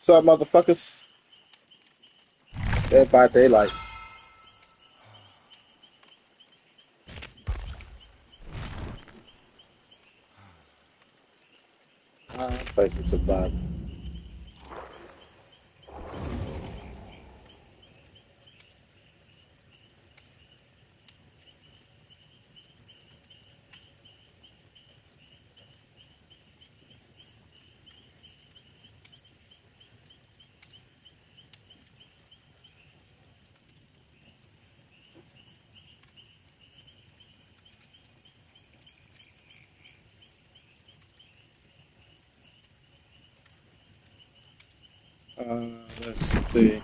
What's up, motherfuckers? Dead by Daylight. Play some survival. Let's see.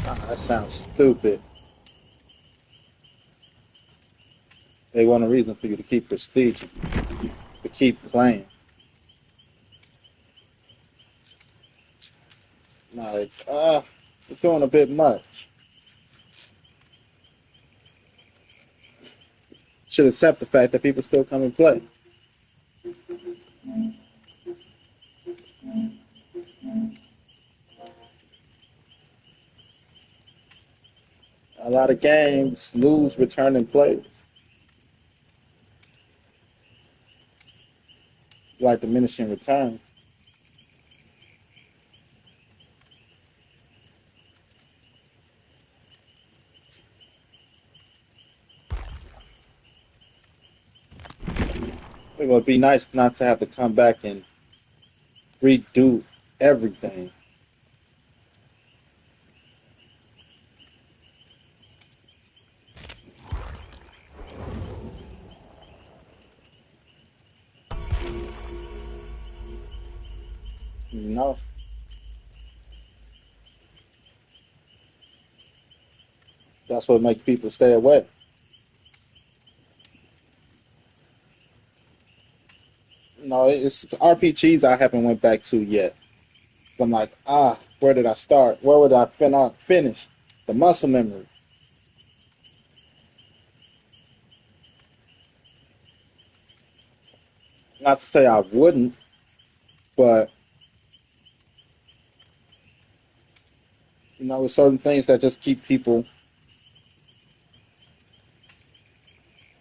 That sounds stupid. They want a reason for you to keep prestige, to keep playing. Like, you're doing a bit much. Should accept the fact that people still come and play. A lot of games lose returning players, like diminishing return. It would be nice not to have to come back and redo everything. You know, that's what makes people stay away. No, it's RPGs I haven't went back to yet. So I'm like, where did I start? Where would I finish? The muscle memory. Not to say I wouldn't, but with certain things that just keep people.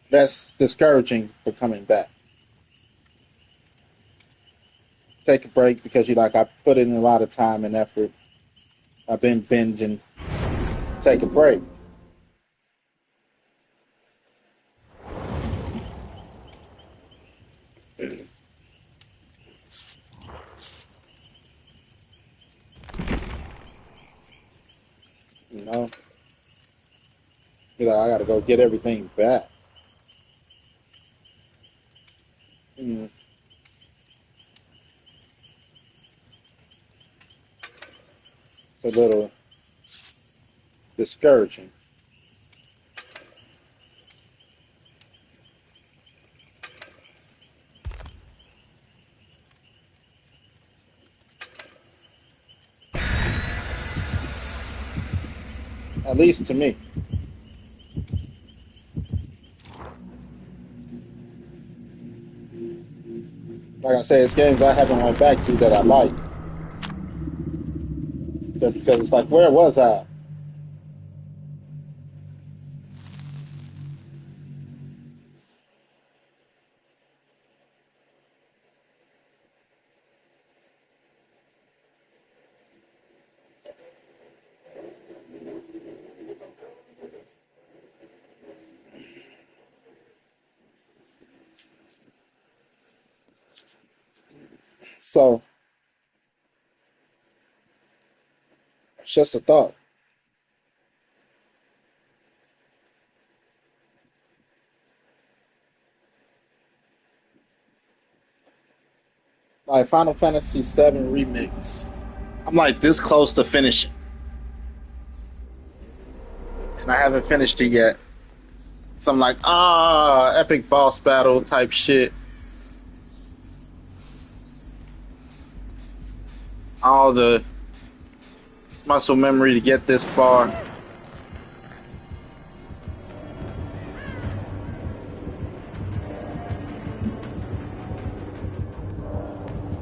That's discouraging for coming back. Take a break because you like I put in a lot of time and effort. I've been binging. Take a break. You know, be like I got to go get everything back. Mm, it's a little discouraging. At least to me. Like I say, it's games I haven't went back to that I like. Just because it's like, where was I? So it's just a thought. Like Final Fantasy VII Remix. I'm like this close to finishing, and I haven't finished it yet. So I'm like, epic boss battle type shit. All the muscle memory to get this far.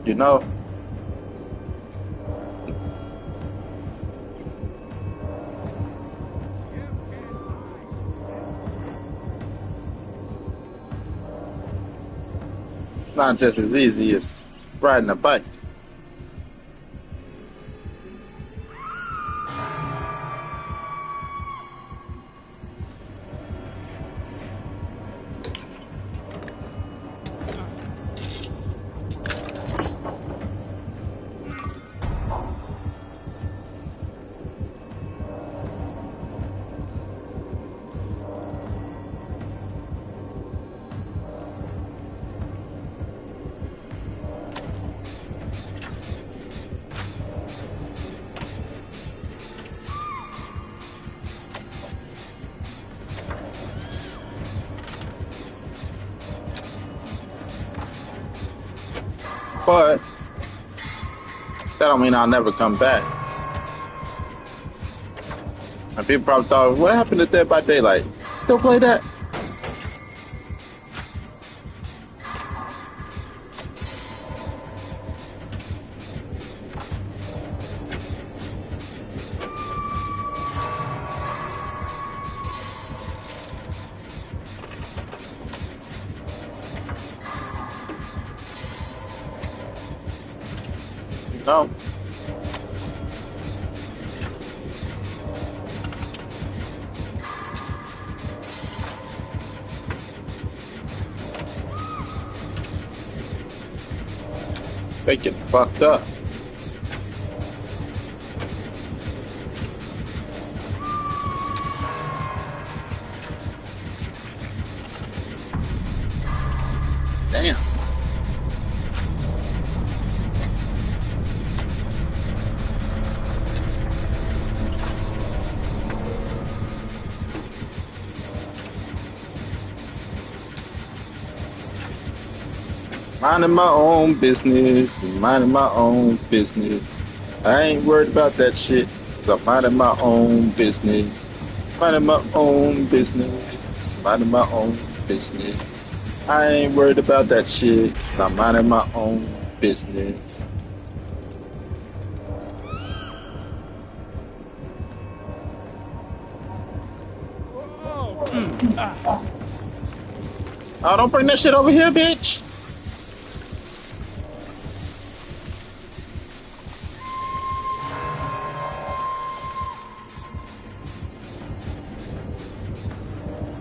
You know, it's not just as easy as riding a bike. But that don't mean I'll never come back. And people probably thought, what happened to Dead by Daylight? Still play that? No. They get fucked up. Damn. Minding my own business, minding my own business. I ain't worried about that shit, cause I'm minding my own business. Minding my own business, minding my own business. I ain't worried about that shit, cause I'm minding my own business. Oh, don't bring that shit over here, bitch!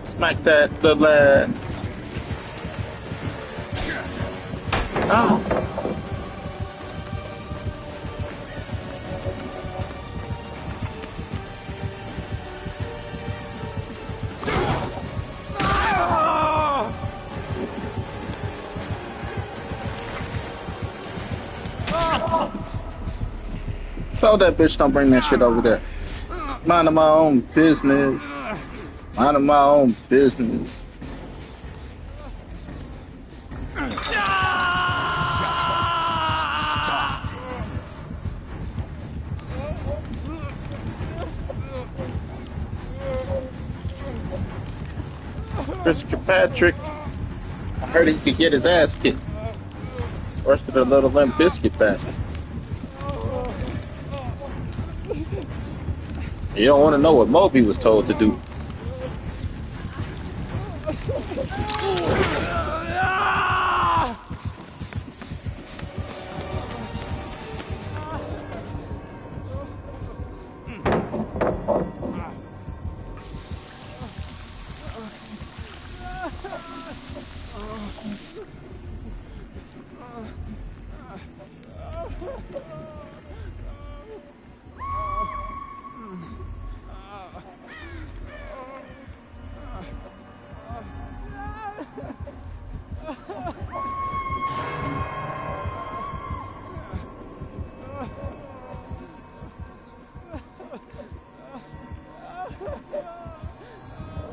Smack that little ass. Oh. Tell that bitch don't bring that shit over there. Minding my own business. Minding my own business. Christopher Patrick. I heard he could get his ass kicked. Worse than a little Limp Biscuit bastard. You don't want to know what Moby was told to do.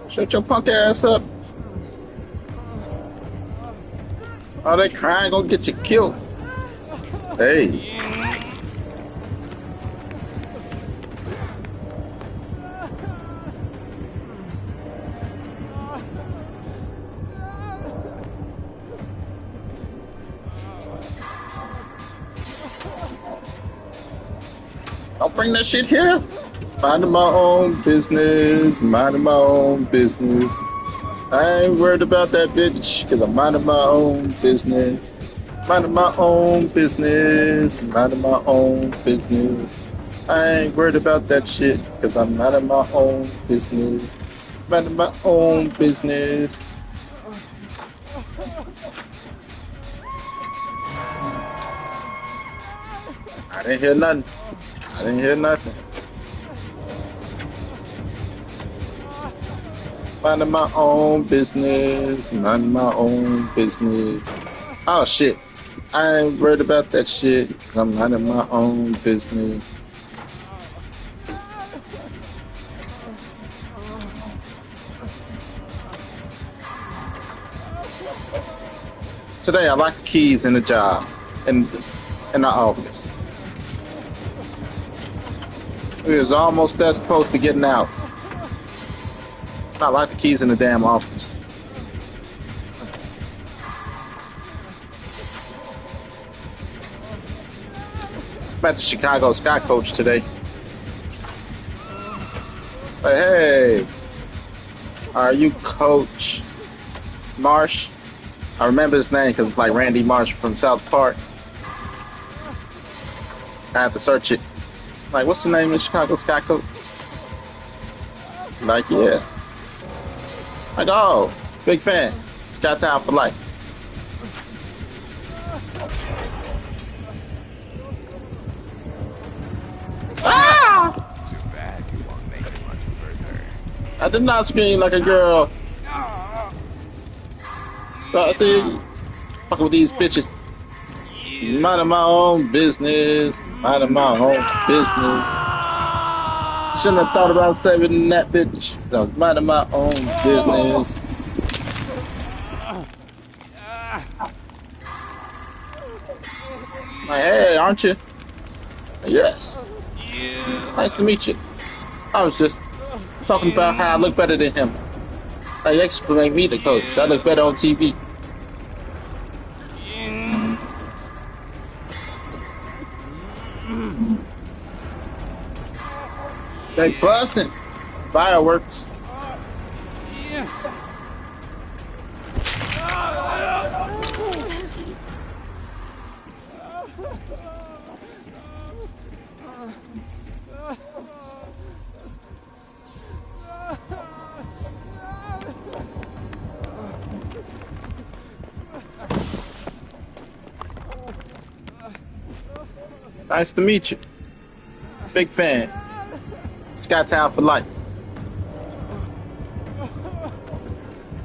Shut your punk ass up. Oh, they crying, gonna get you killed. Hey. Don't bring that shit here. Minding my own business, minding my own business. I ain't worried about that bitch, cause I'm minding my own business. Minding my own business, minding my own business. I ain't worried about that shit, cause I'm minding my own business. Minding my own business. I didn't hear nothing. I didn't hear nothing. Minding my own business, minding my own business. Oh shit. I ain't worried about that shit. I'm minding my own business. Today I locked the keys in the job, in the office. We was almost that close to getting out. I locked the keys in the damn office. Met the Chicago Sky coach today. But hey, are you Coach Marsh? I remember his name because it's like Randy Marsh from South Park. I have to search it. Like, what's the name of the Chicago Sky coach? Like, yeah. Like, oh, big fan. Sky Town for life. Ah! Too bad you won't make it much further. I did not scream like a girl. See, fucking with these bitches. Minding my own business. Minding my own business. Shouldn't have thought about saving that bitch. I was minding my own business. Like, hey, aren't you? Yes. Nice to meet you. I was just talking about how I look better than him. They explain me the coach. I look better on TV. They busting. Fireworks. Nice to meet you. Big fan. Skytown for life.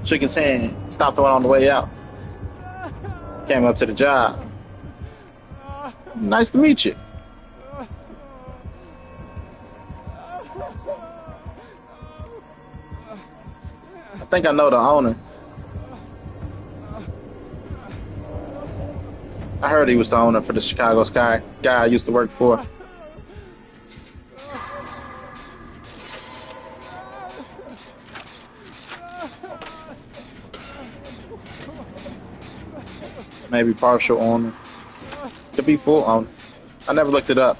Shook his hand. Stopped the one on the way out. Came up to the job. Nice to meet you. I think I know the owner. I heard he was the owner for the Chicago Sky guy I used to work for. Maybe partial owner. Could be full owner. I never looked it up.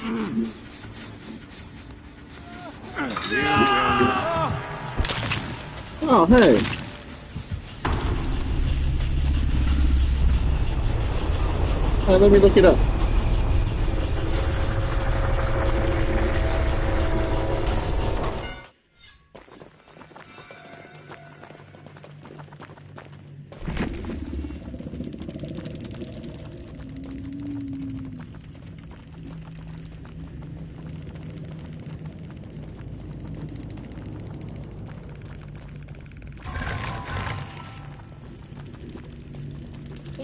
Oh, hey. Hey, let me look it up.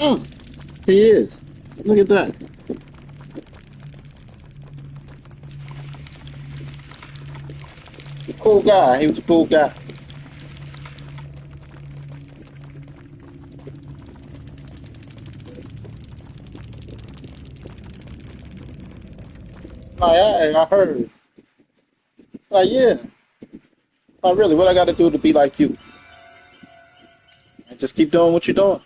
Oh, he is. Look at that. He's a cool guy. He was a cool guy. Like, I heard. Like, yeah. Like, really, what I got to do to be like you? And just keep doing what you're doing.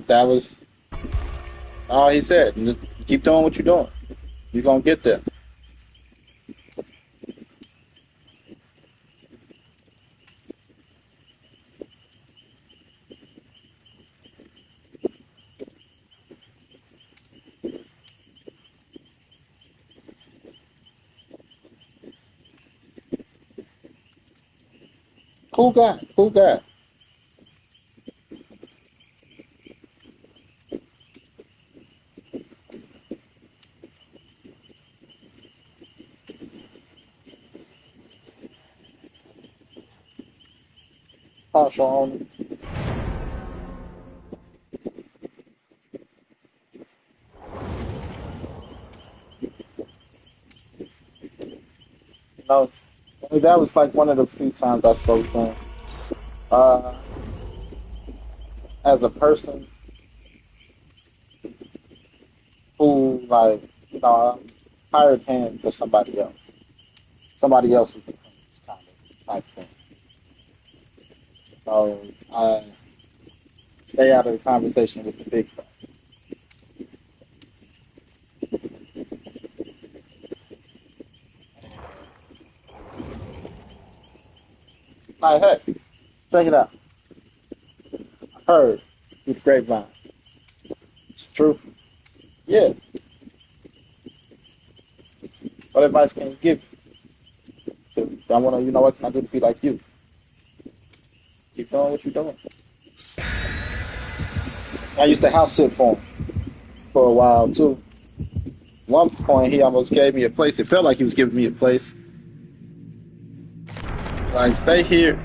That was all he said. And just keep doing what you're doing. You're gonna get there. Cool guy. Cool guy. Partial on. You know, that was like one of the few times I spoke to him. Uh, as a person who, like, hired him for somebody else's opinions, kind of type thing. So I stay out of the conversation with the big guy. Like, hey, check it out. I heard through the grapevine. It's true. Yeah. What advice can you give? So I want to, what can I do to be like you? Keep doing what you're doing. I used to house sit for him for a while too. One point, he almost gave me a place. It felt like he was giving me a place. Like, stay here.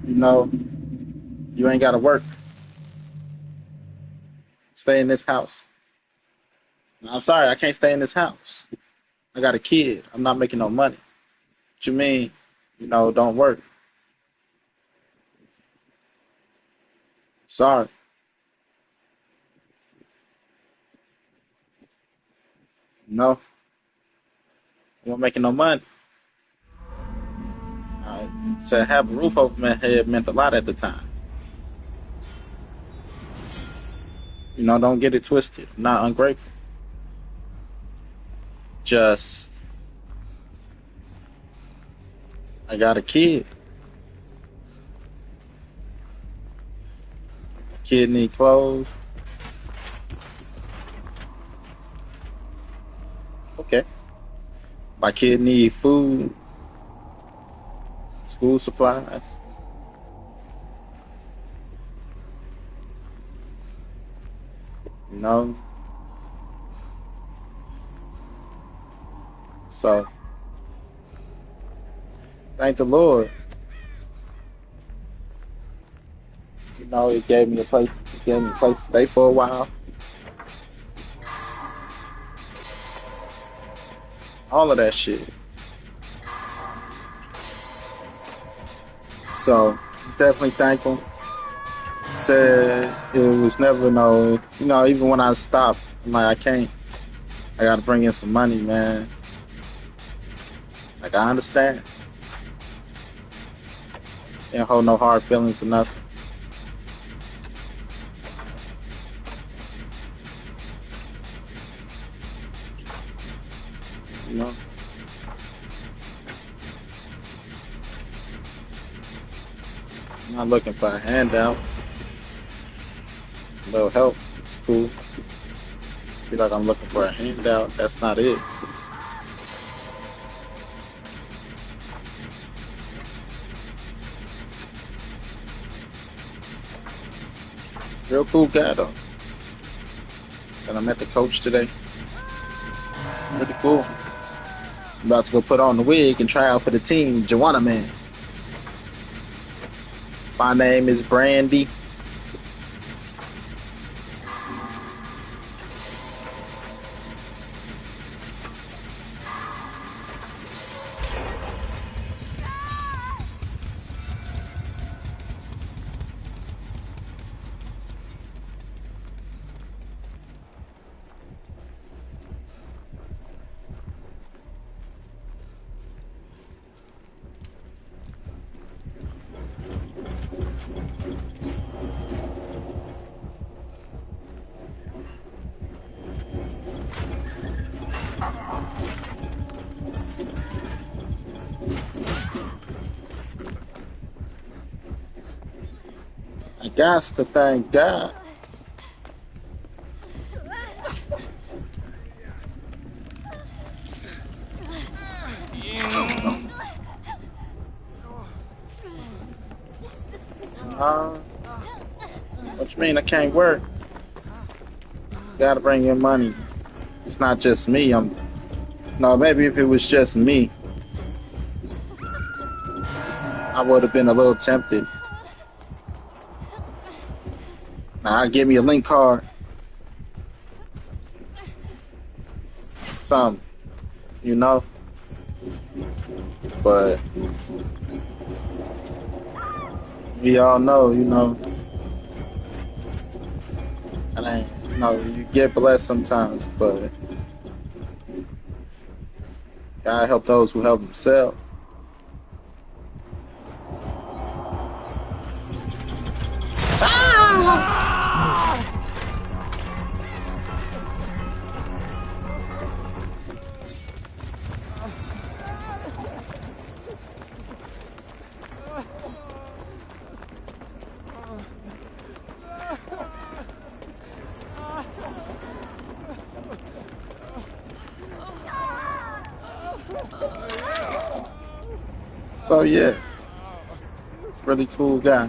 You know, you ain't got to work. Stay in this house. And I'm sorry, I can't stay in this house. I got a kid. I'm not making no money. What you mean? Don't work. Sorry. No, you not making no money. To have a roof over my head meant a lot at the time. Don't get it twisted. I'm not ungrateful. Just, I got a kid. Kid need clothes. Okay. My kid need food, school supplies. You know. So thank the Lord. It gave me a place. It gave me a place to stay for a while. All of that shit. So definitely thank him. Said it was never no. Even when I stopped, I'm like, I can't. I got to bring in some money, man. Like, I understand. Can't hold no hard feelings or nothing. I'm not looking for a handout. A little help. It's cool. Feel like I'm looking for a handout. That's not it. Real cool guy though. And I met the coach today. Pretty cool. I'm about to go put on the wig and try out for the team, Joanna Man. My name is Brandy. I got to thank God. What you mean I can't work? Gotta bring in money. It's not just me. No, maybe if it was just me, I would have been a little tempted. Now, give me a link card. Some, you know. But we all know, you know. And you get blessed sometimes, but God help those who help themselves. So yeah, really cool guy.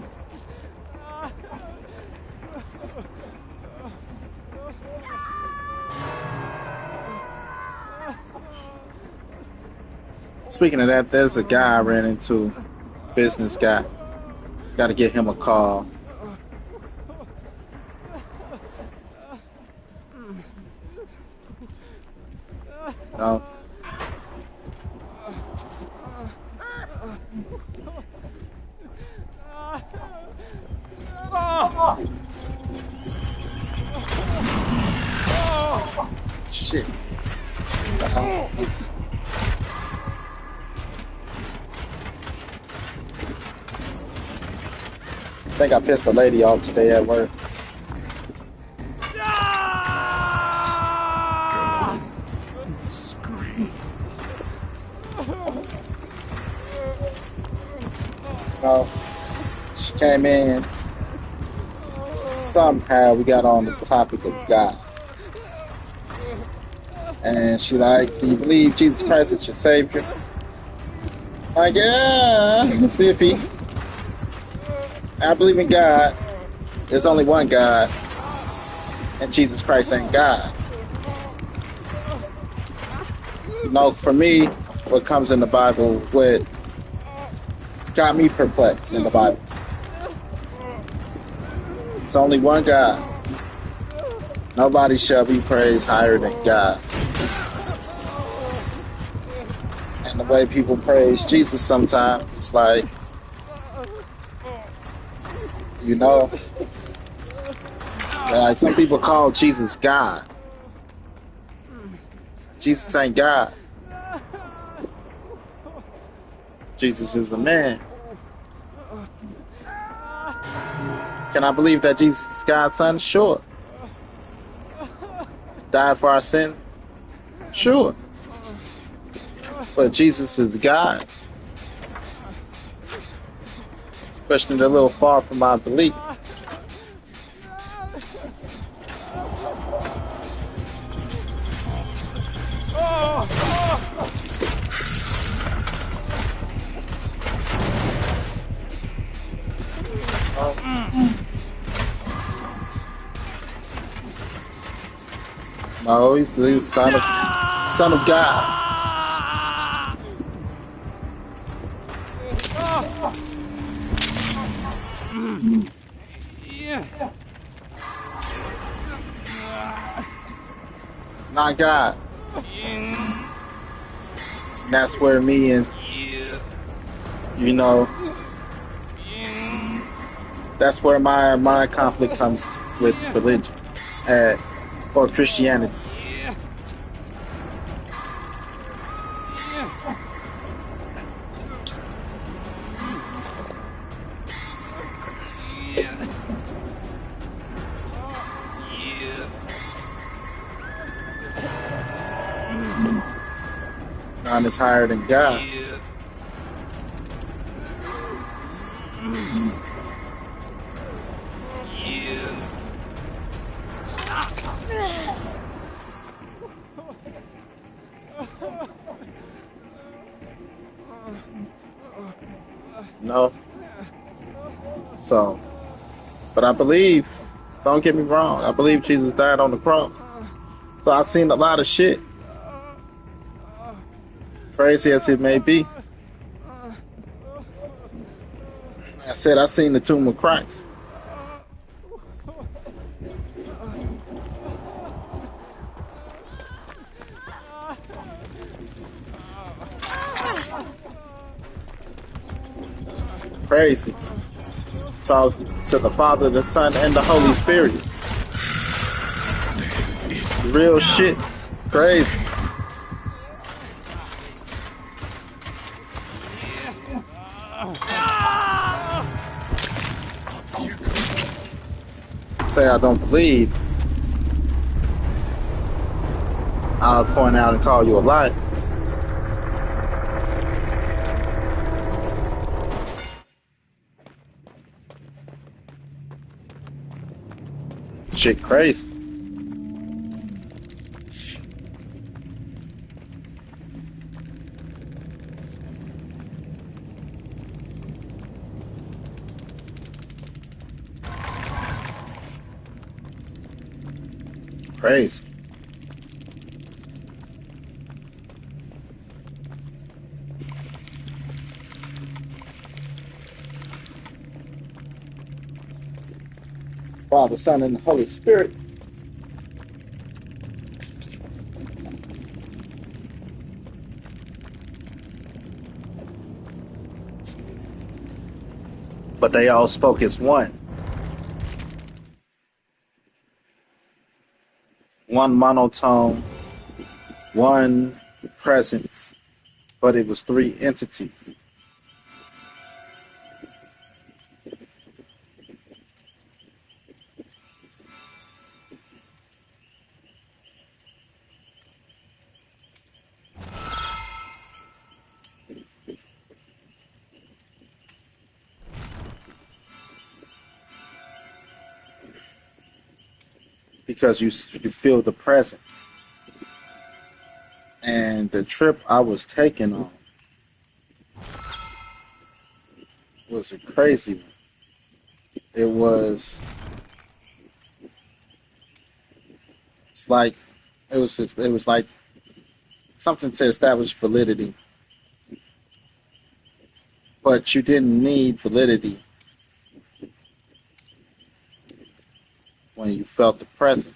Speaking of that, there's a guy I ran into, business guy. Got to get him a call. No. Shit. I think I pissed a lady off today at work. No. She came in. Somehow we got on the topic of God. And she like, do you believe Jesus Christ is your Savior? Like, yeah. Let's see if he... I believe in God. There's only one God. And Jesus Christ ain't God. You know, for me, what comes in the Bible, what got me perplexed in the Bible. It's only one God. Nobody shall be praised higher than God. And the way people praise Jesus sometimes, it's like, you know, like some people call Jesus God. Jesus ain't God. Jesus is a man. Can I believe that Jesus is God's son? Sure. Died for our sins? Sure. But Jesus is God. questioning a little far from my belief. No, he's the son of God. Not God. And that's where me and, you know, that's where my conflict comes with religion or Christianity. None is higher than God. No. So, but I believe, don't get me wrong, I believe Jesus died on the cross. So I've seen a lot of shit, crazy as it may be. I said I seen the tomb of Christ. Crazy. Talk to the Father, the Son, and the Holy Spirit. Real shit. Crazy. Say I don't believe, I'll point out and call you a liar. Shit crazy. Crazy. Father, Son, and the Holy Spirit. But they all spoke as one. One monotone, one presence, but it was three entities. Because you feel the presence. And the trip I was taking on was a crazy one. It was, it's like, it was like something to establish validity, but you didn't need validity when you felt the presence.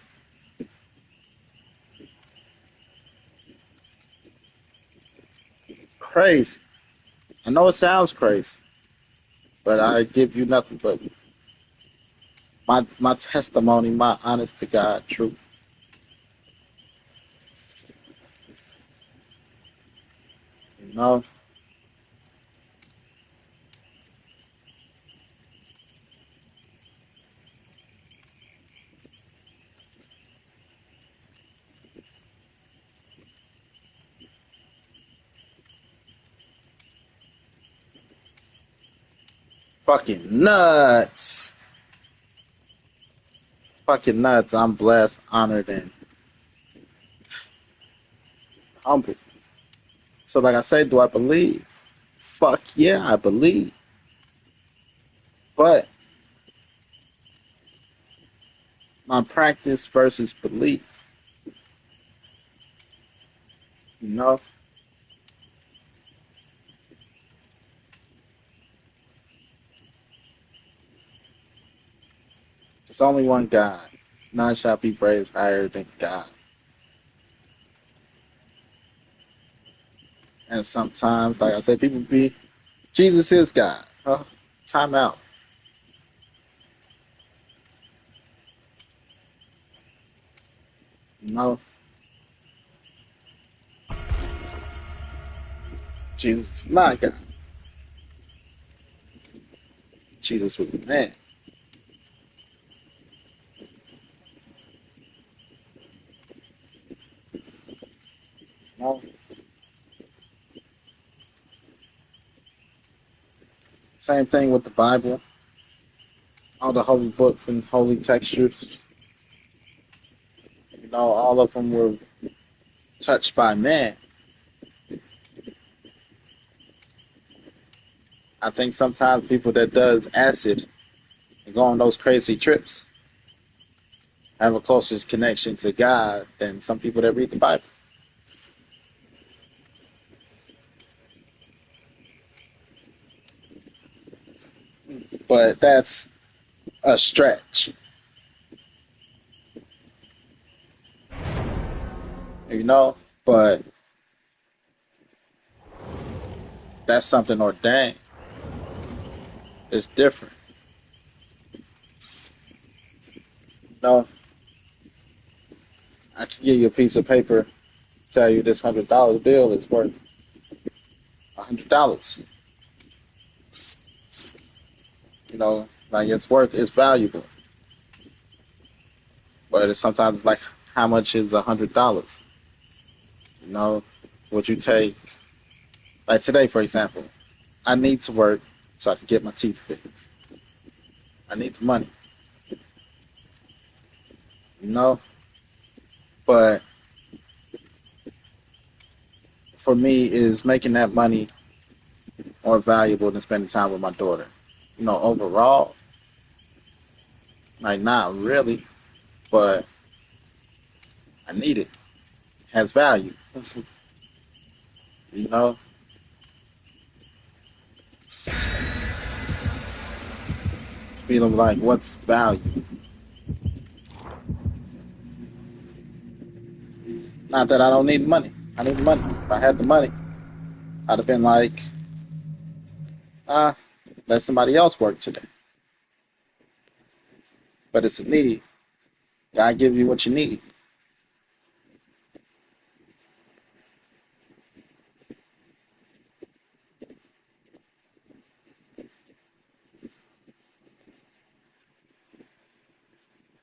Crazy. I know it sounds crazy, but I give you nothing but my testimony, my honest to God truth. You know, Fucking nuts. Fucking nuts. I'm blessed, honored, and humble. So, like I say, do I believe? Fuck yeah, I believe. But my practice versus belief, you know? There's only one God. None shall be praised higher than God. And sometimes, like I said, people be, Jesus is God. Time out. You know? Jesus is not God. Jesus was a man. You know? Same thing with the Bible. All the holy books and holy textures. You know, all of them were touched by man. I think sometimes people that does acid and go on those crazy trips have a closer connection to God than some people that read the Bible. But that's a stretch, you know? But that's something ordained. It's different. You know, I can give you a piece of paper, tell you this $100 bill is worth $100. You know, like it's valuable. But it's sometimes like how much is $100? You know, would you take like today, for example, I need to work so I can get my teeth fixed. I need the money, you know? But for me is making that money more valuable than spending time with my daughter. You know, overall, like not really, but I need it. It has value. You know? It's feeling like what's value? Not that I don't need money. I need money. If I had the money, I'd have been like, ah, let somebody else work today. But it's a need. God gives you what you need.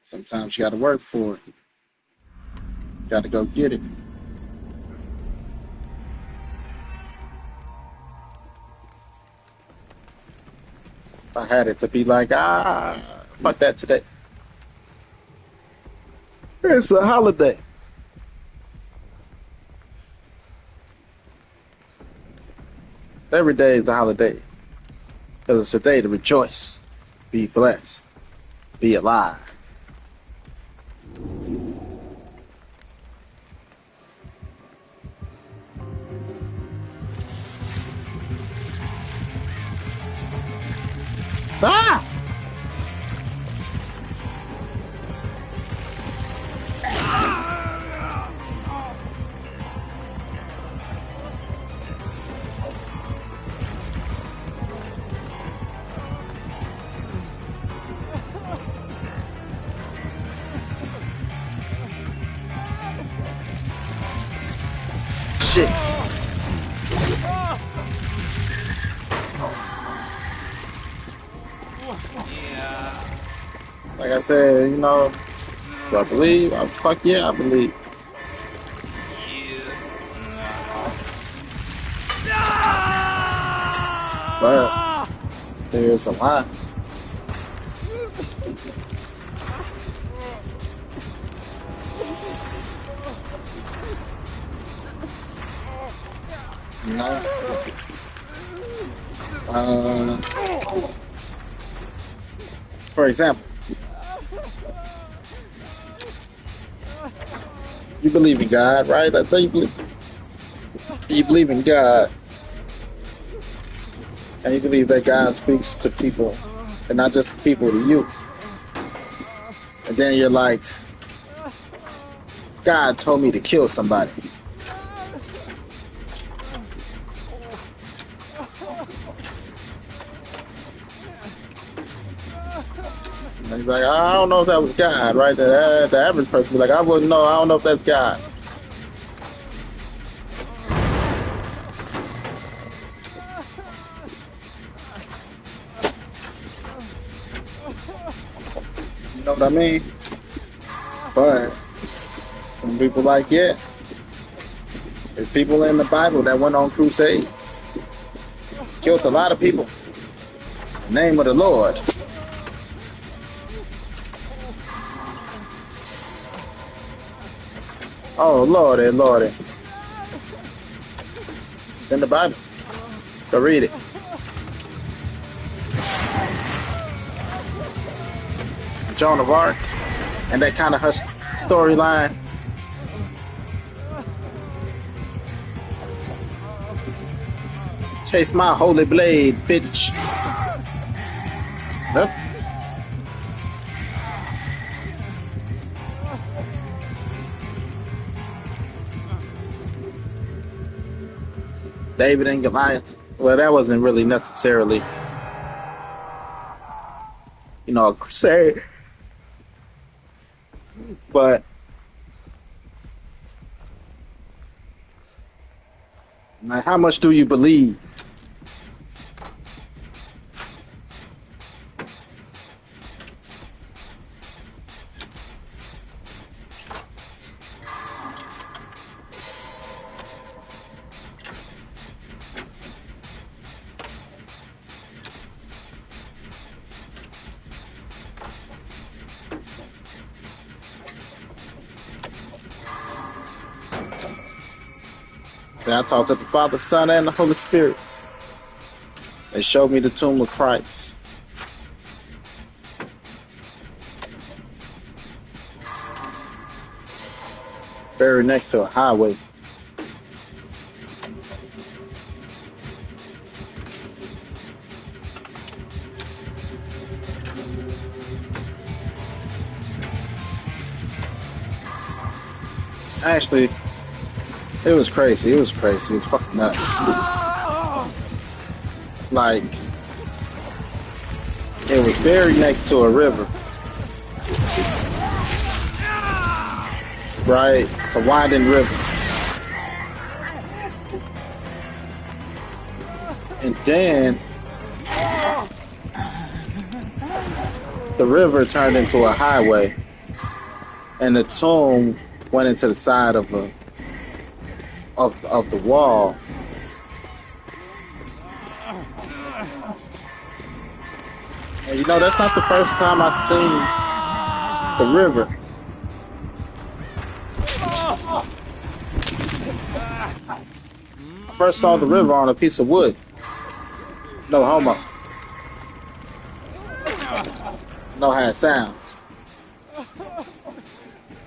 Sometimes you got to work for it. You got to go get it. If I had it to be like, fuck that today. It's a holiday. Every day is a holiday. Because it's a day to rejoice, be blessed, be alive. Ah! Shit. Like I said, you know, do I believe? Fuck yeah, I believe. But There's a lot. You know? For example, you believe in God, right? Let's say you believe in God, and you believe that God speaks to people, and not just people to you. And then you're like, God told me to kill somebody. And you're like, I don't know if that was God, right? The average person be like, I wouldn't know. I don't know if that's God. You know what I mean? But some people like, yeah. There's people in the Bible that went on crusades, killed a lot of people in the name of the Lord. Oh, Lordy, Lordy. It's in the Bible. Go read it. Joan of Arc and that kind of her storyline. Chase my holy blade, bitch. Yep. David and Goliath. Well, that wasn't really necessarily, a crusade. But like, how much do you believe? See, I talked to the Father, Son, and the Holy Spirit. They showed me the tomb of Christ. Buried next to a highway. Actually, it was crazy. It was crazy. It was fucking nuts. Like, it was buried next to a river. Right? It's a winding river. And then the river turned into a highway. And the tomb went into the side of the wall. And that's not the first time I seen the river. I first saw the river on a piece of wood. No homo. Know how it sounds.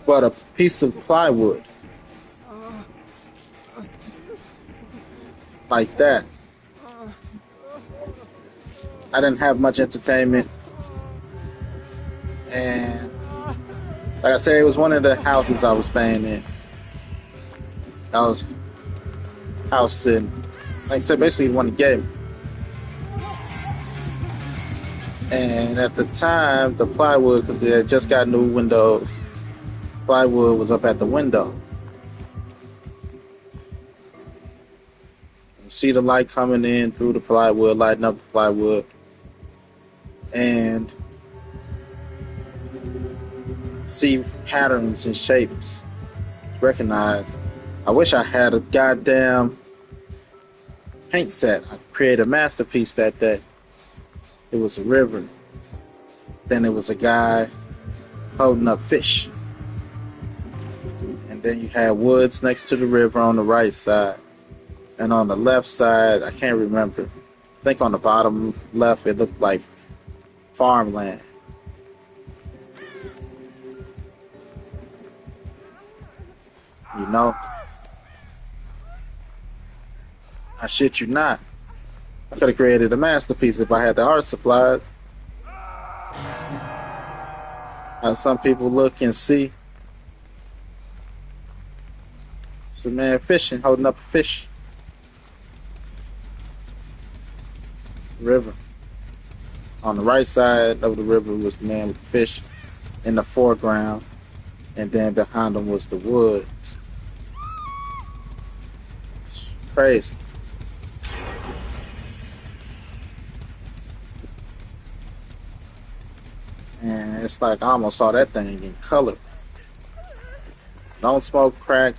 But a piece of plywood. Like that. I didn't have much entertainment. And like I said, it was one of the houses I was staying in. I was house sitting. Like I said, basically one to get me. And at the time, the plywood, because they had just got new windows, plywood was up at the window. You see the light coming in through the plywood, lighting up the plywood. And see patterns and shapes. Recognize. I wish I had a goddamn paint set. I created a masterpiece that day. It was a river. Then it was a guy holding up fish. And then you had woods next to the river on the right side. And on the left side, I can't remember. I think on the bottom left, it looked like farmland. You know? I shit you not. I could have created a masterpiece if I had the art supplies. How some people look and see. It's a man fishing, holding up a fish. River. On the right side of the river was the man with the fish in the foreground, and then behind him was the woods. It's crazy. And it's like I almost saw that thing in color. Don't smoke crack.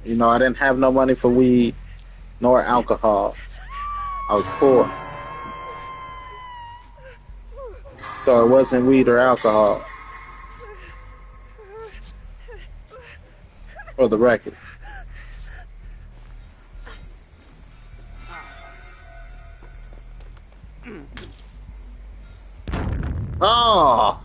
You know, I didn't have no money for weed nor alcohol. I was poor. So it wasn't weed or alcohol. For the record. Oh!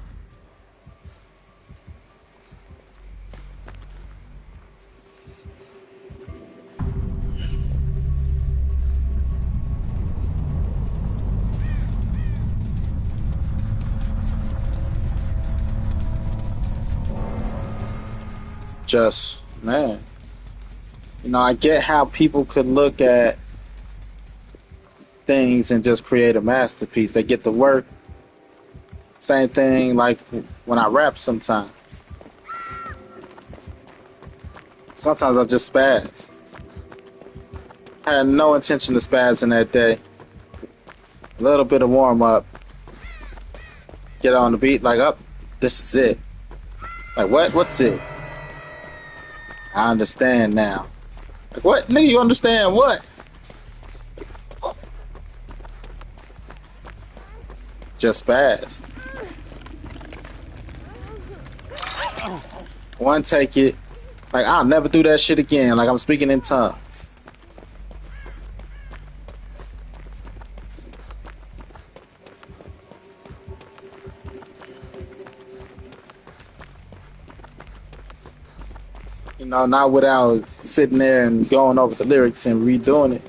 Just, man. You know, I get how people could look at things and just create a masterpiece. They get the work. Same thing like when I rap sometimes. Sometimes I just spaz. I had no intention to spaz in that day. A little bit of warm up. Get on the beat like, up, this is it. Like, what? What's it? I understand now. Like, what? Nigga, you understand what? Just spaz. One take it. Like, I'll never do that shit again. Like, I'm speaking in tongues. You know, not without sitting there and going over the lyrics and redoing it.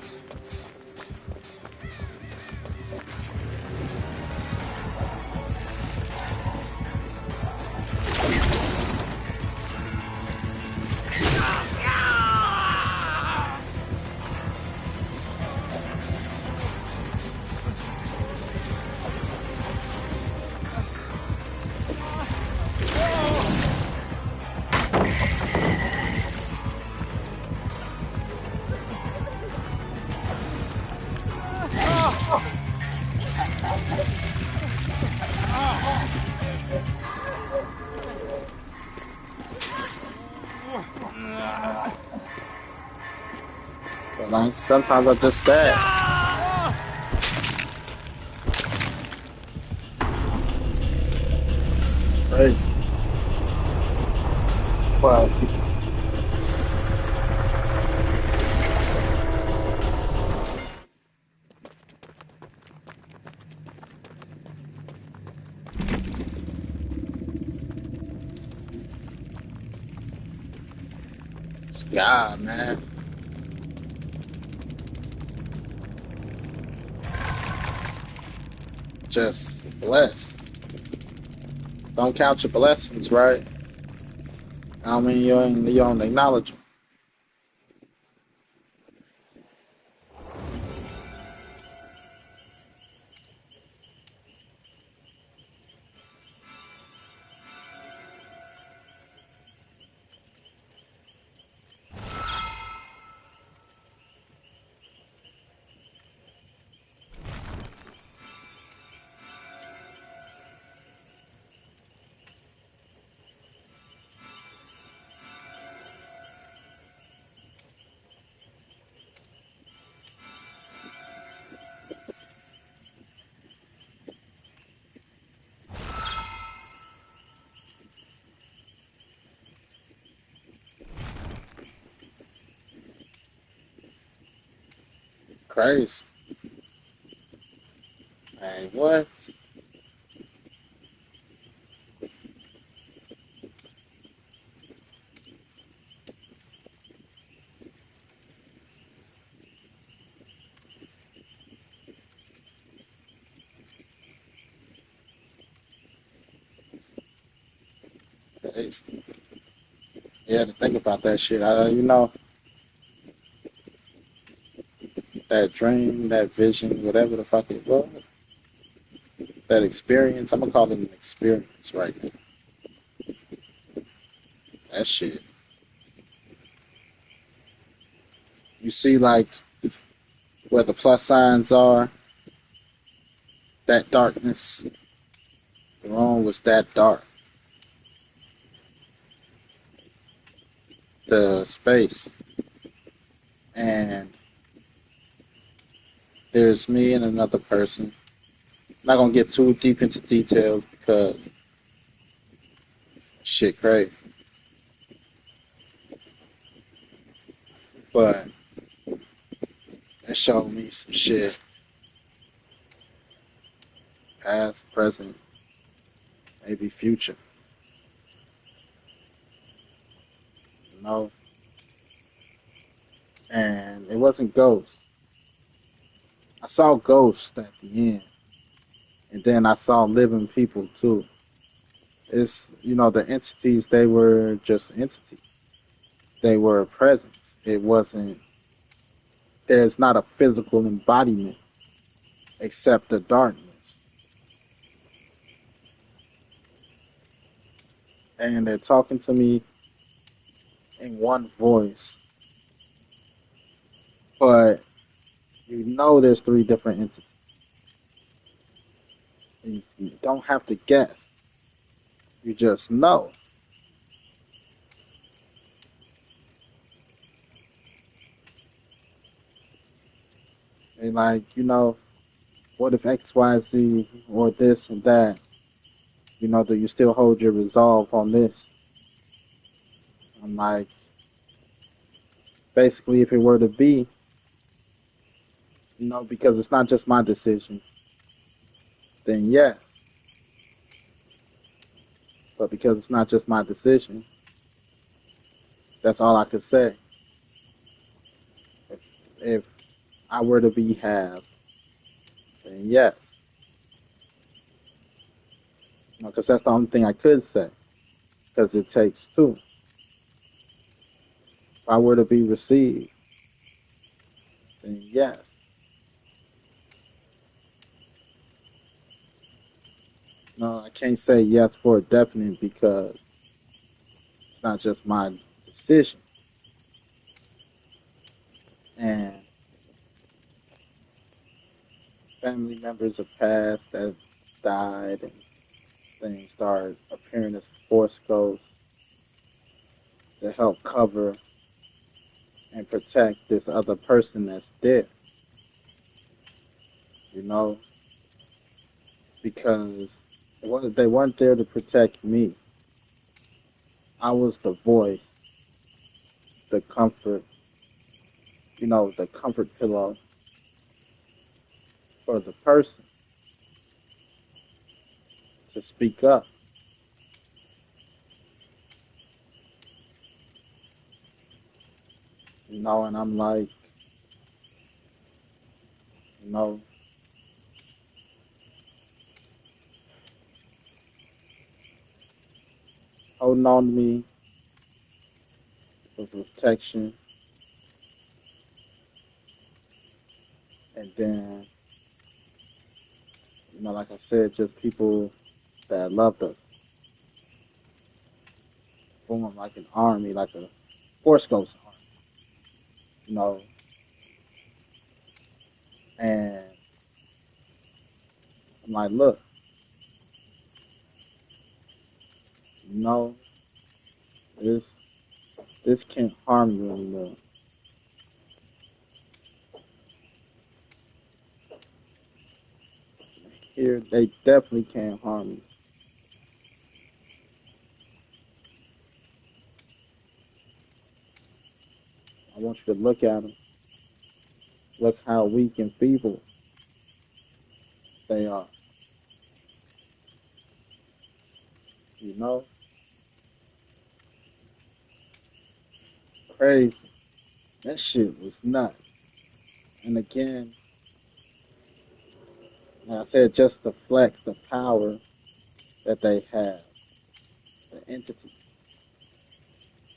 But like, sometimes I just spaz. Crazy. But it's God, man. Just blessed. Don't count your blessings, right? I mean, you don't acknowledge them. crazy. Man, what? Crazy. Yeah, to think about that shit. That dream, that vision, whatever the fuck it was, that experience. I'm gonna call it an experience right now. That shit. You see, like where the plus signs are, that darkness. The room was that dark. The space, and there's me and another person. Not gonna get too deep into details because shit crazy. But it showed me some shit, past, present, maybe future. You know, and it wasn't ghosts. I saw ghosts at the end, and then I saw living people too. It's the entities. They were just entities. They were a presence. It wasn't. There's not a physical embodiment except the darkness. And they're talking to me in one voice, but there's three different entities. You don't have to guess. You just know. And what if X, Y, Z, or this and that? Do you still hold your resolve on this? I'm like, basically, if it were to be, because it's not just my decision, then yes. But because it's not just my decision, that's all I could say. If I were to be have, then yes. Because that's the only thing I could say. Because it takes two. If I were to be received, then yes. No, I can't say yes for a definite because it's not just my decision. And family members have passed that died and things started appearing as force ghosts to help cover and protect this other person that's dead, you know, because they weren't there to protect me. I was the voice, the comfort, the comfort pillow for the person to speak up, and I'm like, you know, holding on to me for protection, and then, like I said, just people that loved us, form like an army, like a Force Ghost army, you know, and I'm like, look, you know, this this can't harm you anymore. Here, they definitely can't harm you. I want you to look at them Look how weak and feeble they are. You know, crazy. That shit was nuts. And again, like I said, just to flex the power that they have, the entity.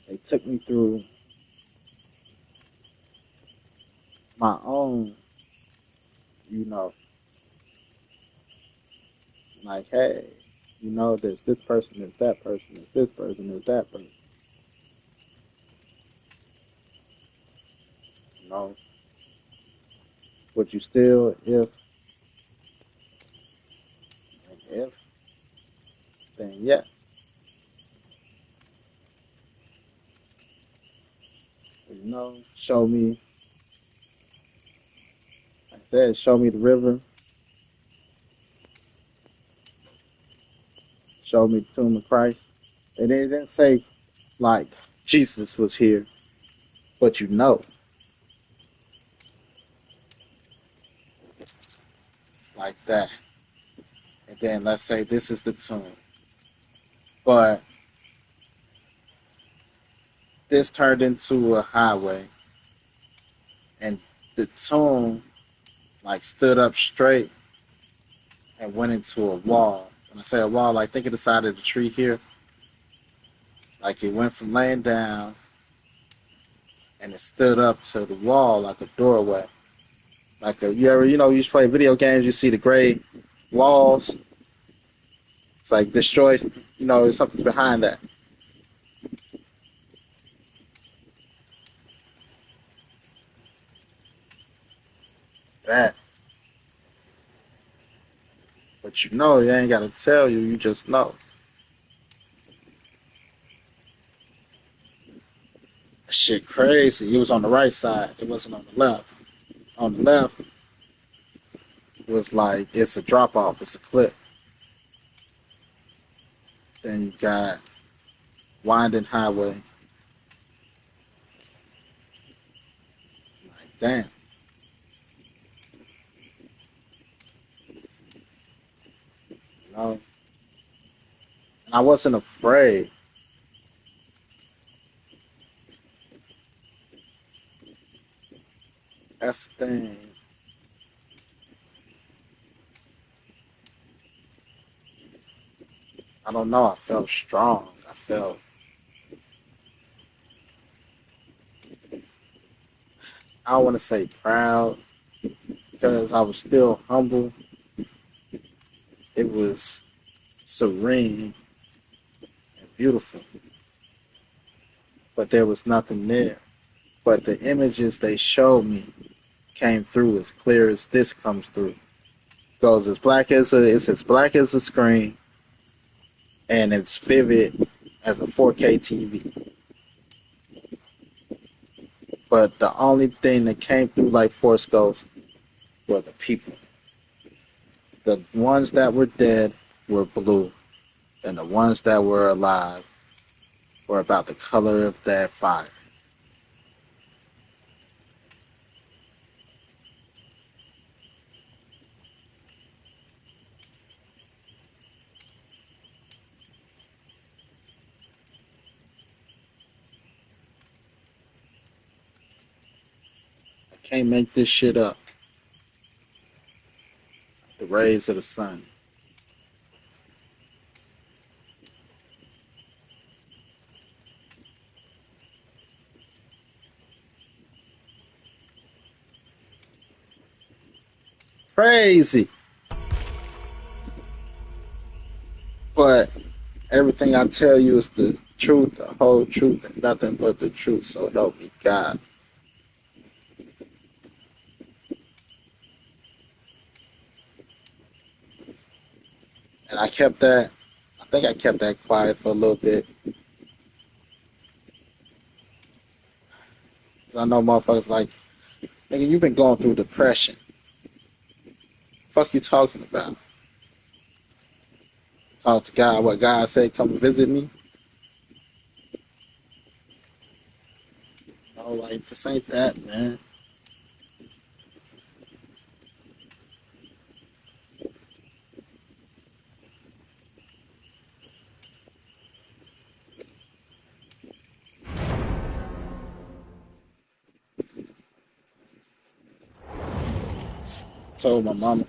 They took me through my own, you know, like, hey, there's this person, there's that person, there's this person, there's that person. You know, would you still, if, then yeah. Show me, like I said, show me the river, show me the tomb of Christ. It didn't say, like, Jesus was here, but like that. And then let's say this is the tomb. But this turned into a highway, and the tomb, like, stood up straight and went into a wall. When I say a wall, like, think of the side of the tree here. Like, it went from laying down and it stood up to the wall like a doorway. Like, you ever, you used to play video games, you see the gray walls. It's like destroys, something's behind that. That. But you ain't got to tell you, you just know. Shit crazy. It was on the right side, it wasn't on the left. On the left was like, it's a drop off, it's a cliff. Then you got winding highway. Like, damn. You know? And I wasn't afraid. That's the thing. I don't know. I felt strong. I don't want to say proud because I was still humble. It was serene and beautiful, but there was nothing there. But the images they showed me came through as clear as this comes through. Goes it's as black as a screen, and it's vivid as a 4K TV. But the only thing that came through like Force Ghost were the people. The ones that were dead were blue, and the ones that were alive were about the color of that fire. I can't make this shit up. The rays of the sun. Crazy. But everything I tell you is the truth, the whole truth, and nothing but the truth. So help me God. And I think I kept that quiet for a little bit. Because I know motherfuckers like, nigga, you've been going through depression. Fuck you talking about? Talk to God. What God said, come visit me. No, like, this ain't that, man. told my mama.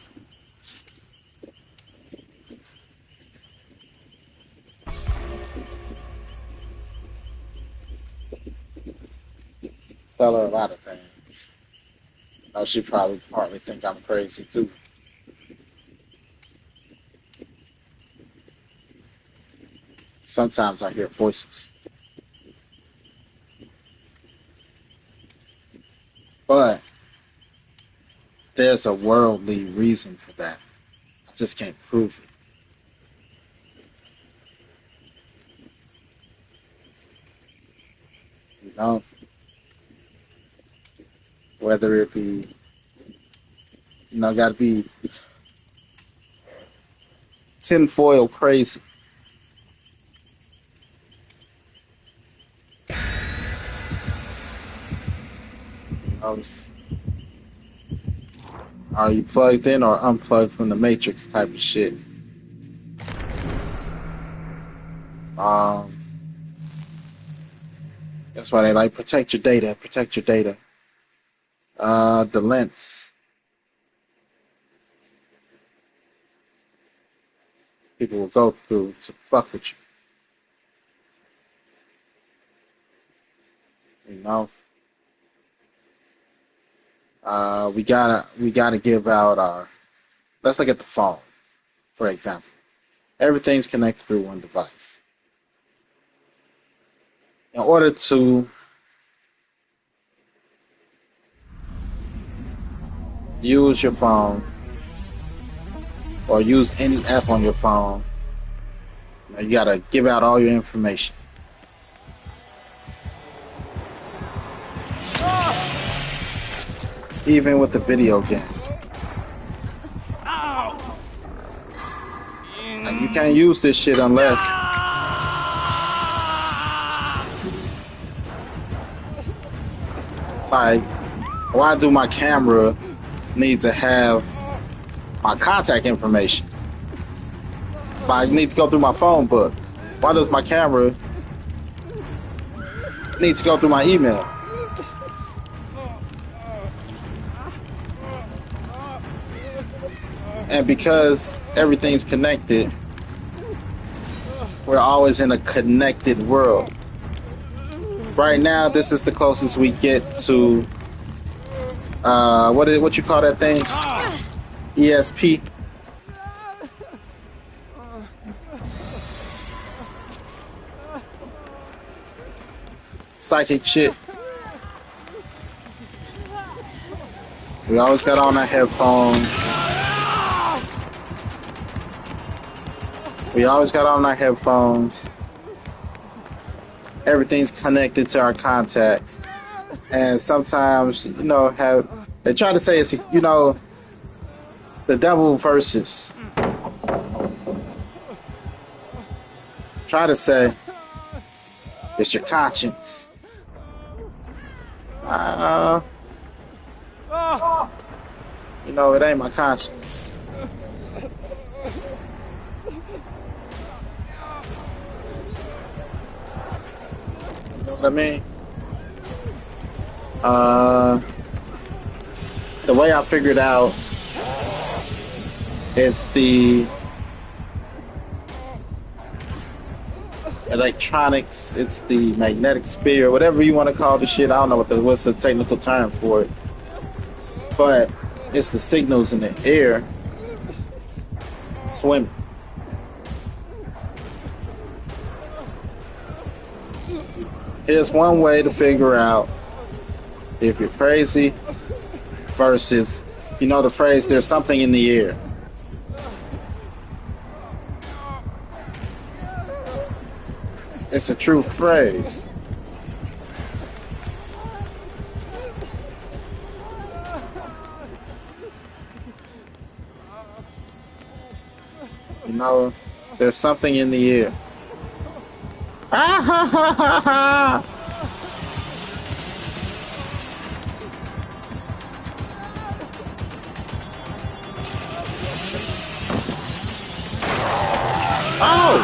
Tell her a lot of things. Now she probably partly think I'm crazy too. Sometimes I hear voices, but there's a worldly reason for that. I just can't prove it. You know, whether it be, got to be tinfoil crazy. Are you plugged in or unplugged from the matrix type of shit? That's why they like protect your data, protect your data. The lens. People will go through to fuck with you. You know? We gotta give out our. Let's look at the phone, for example. Everything's connected through one device. In order to use your phone or use any app on your phone, you gotta give out all your information. Even with the video game. Like, you can't use this shit unless like, why do my camera need to have my contact information? I need to go through my phone book. Why does my camera need to go through my email? And because everything's connected, we're always in a connected world. Right now, this is the closest we get to what you call that thing? ESP. Psychic shit. We always got on our headphones. Everything's connected to our contacts. And sometimes, they try to say it's, the devil versus. Try to say it's your conscience. It ain't my conscience. You know what I mean? The way I figured out, it's the electronics, it's the magnetic sphere, whatever you want to call the shit. I don't know what's the technical term for it, but it's the signals in the air swimming. Here's one way to figure out if you're crazy versus, the phrase, there's something in the air. It's a true phrase. There's something in the air. Ah ha ha ha ha! Oh!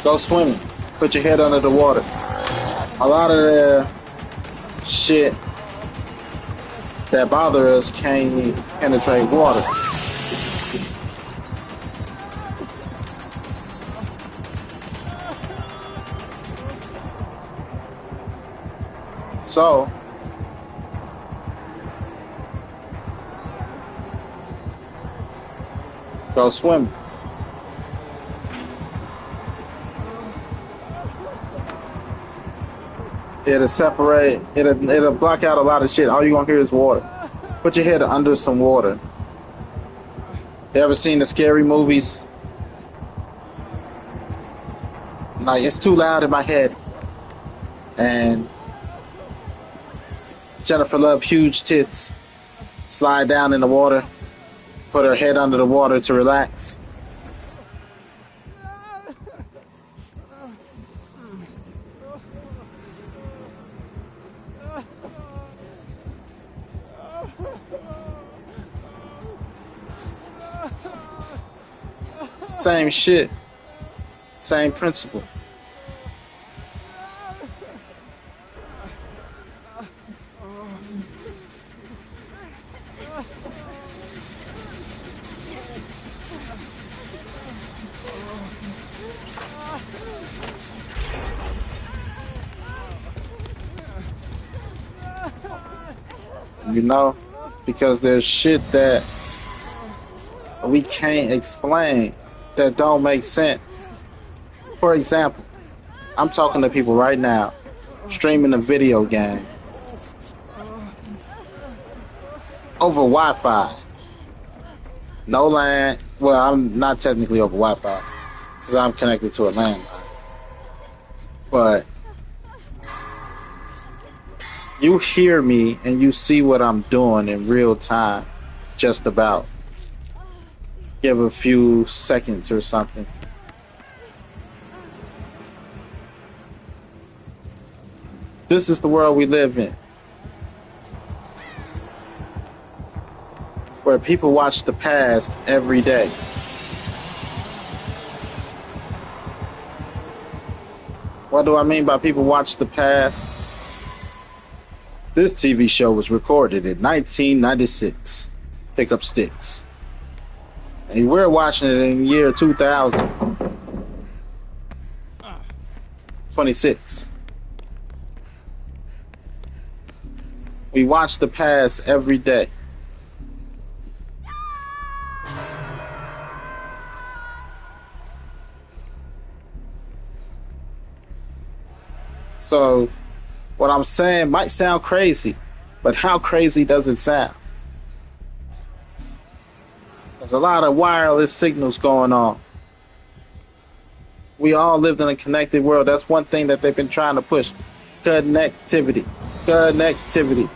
Go swimming. Put your head under the water. A lot of the shit that bother us can't penetrate water. So go swimming. It'll separate, it'll block out a lot of shit. All you're gonna hear is water. Put your head under some water. You ever seen the scary movies? Like, it's too loud in my head. And Jennifer Love, huge tits, slide down in the water, put her head under the water to relax. Same shit, same principle. You know, because there's shit that we can't explain that don't make sense. For example, I'm talking to people right now, streaming a video game over Wi-Fi. No LAN. Well, I'm not technically over Wi-Fi because I'm connected to a landline. But you hear me and you see what I'm doing in real time, just about. Give a few seconds or something. This is the world we live in, where people watch the past every day. What do I mean by people watch the past? This TV show was recorded in 1996. Pick up sticks. And we're watching it in the year 2026. We watch the past every day. So what I'm saying might sound crazy, but how crazy does it sound? There's a lot of wireless signals going on. We all lived in a connected world. That's one thing that they've been trying to push. Connectivity. Connectivity.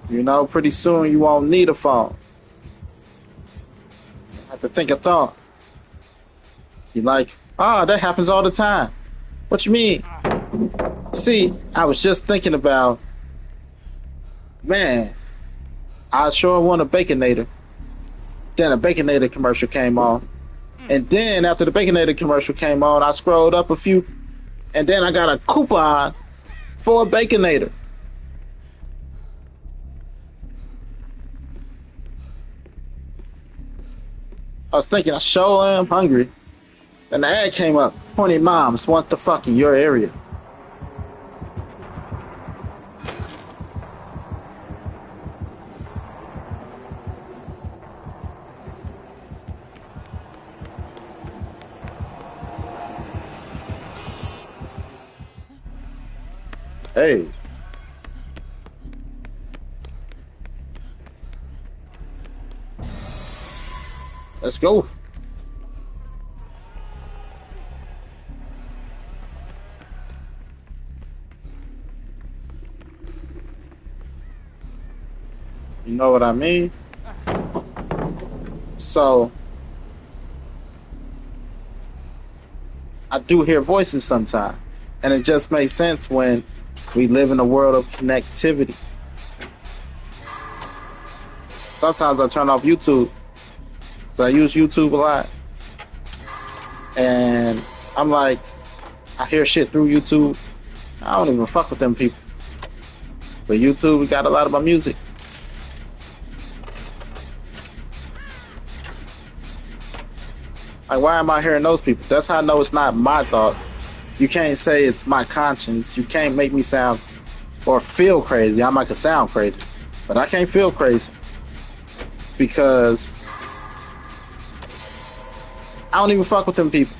You know, pretty soon you won't need a phone. Have to think a thought. You're like, that happens all the time. What you mean? See, I was just thinking about, man, I sure want a Baconator. Then a Baconator commercial came on. And then after the Baconator commercial came on, I scrolled up a few, and then I got a coupon for a Baconator. I was thinking, I sure am hungry. Then the ad came up. Horny moms want the fuck in your area. Hey. Let's go. You know what I mean? So, I do hear voices sometimes. And it just makes sense when we live in a world of connectivity. Sometimes I turn off YouTube. So I use YouTube a lot. And I'm like, I hear shit through YouTube. I don't even fuck with them people. But YouTube, we got a lot of my music. Like, why am I hearing those people? That's how I know it's not my thoughts. You can't say it's my conscience. You can't make me sound or feel crazy. I might could sound crazy, but I can't feel crazy because I don't even fuck with them people.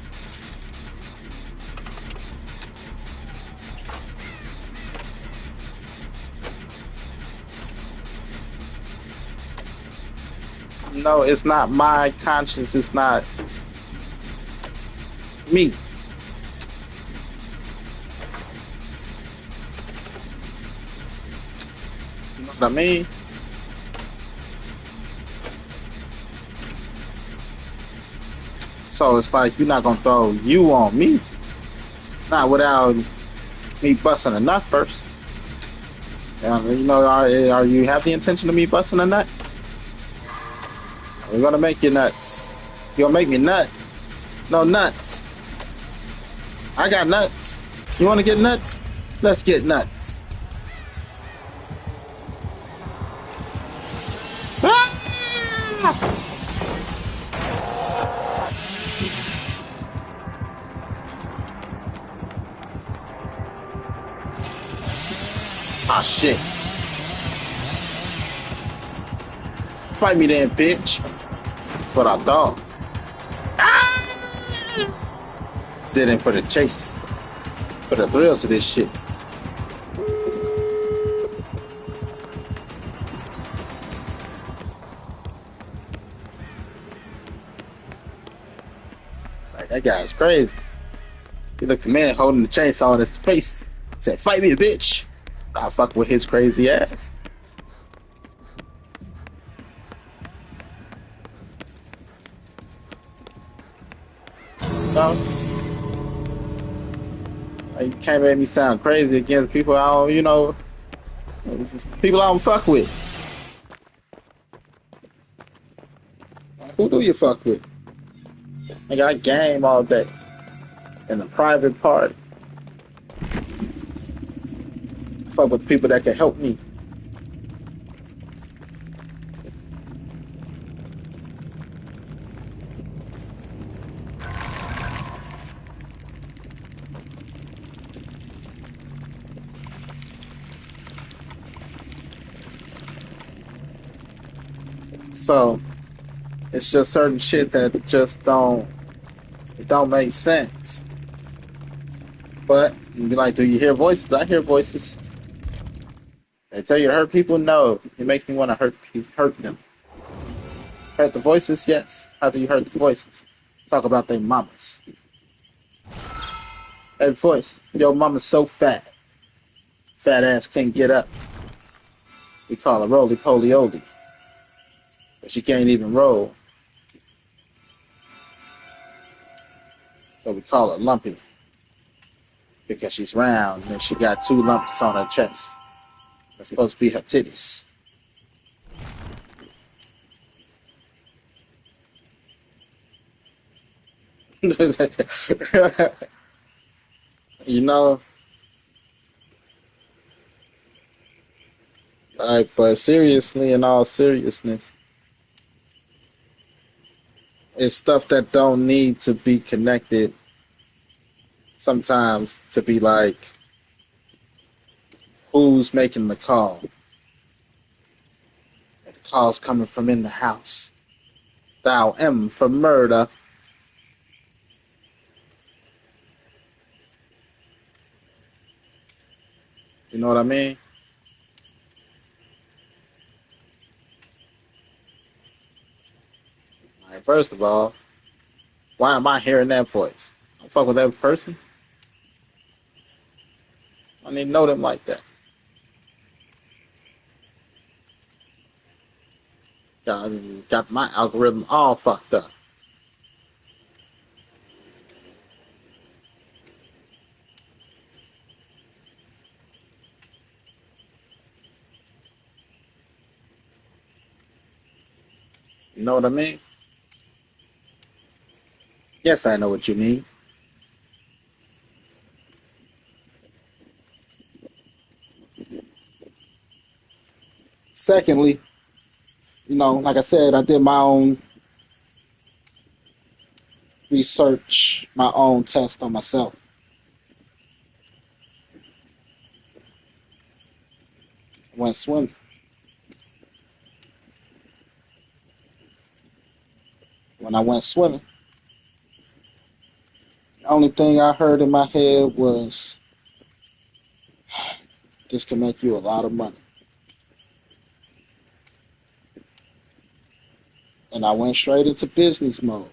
No, it's not my conscience. It's not me. You know what I mean? So it's like you're not gonna throw you on me, not without me busting a nut first. You know, are you have the intention of me busting a nut? We're gonna make you nuts. You gonna make me nut? No nuts. I got nuts. You wanna get nuts? Let's get nuts. Ah! Ah, shit. Fight me then, bitch. That's what I thought. Ah! Sit in for the chase. For the thrills of this shit. Like, that guy's crazy. He looked at the man holding the chainsaw in his face. Said, fight me, bitch. I fuck with his crazy ass. No. Like, you can't make me sound crazy against people I don't, people I don't fuck with. Who do you fuck with? I got game all day in a private part. Fuck with people that can help me. So it's just certain shit that just don't make sense. But you be like, do you hear voices? I hear voices. They tell you to hurt people? No. It makes me want to hurt them. Hurt the voices? Yes. How do you hurt the voices? Talk about their mamas. Hey, voice, your mama's so fat. Fat ass can't get up. We call her roly poly oly. But she can't even roll. So we call her lumpy. Because she's round and she got 2 lumps on her chest. That's supposed to be her titties. you know, like, but seriously, in all seriousness, it's stuff that don't need to be connected sometimes to be like, who's making the call? The call's coming from in the house. Thou M for murder. You know what I mean? Like, first of all, why am I hearing that voice? I don't fuck with that person. I need to know them like that. Got my algorithm all fucked up. You know what I mean? Yes, I know what you mean. Secondly, like I said, I did my own research, my own test on myself. Went swimming. When I went swimming, the only thing I heard in my head was, this can make you a lot of money. And I went straight into business mode.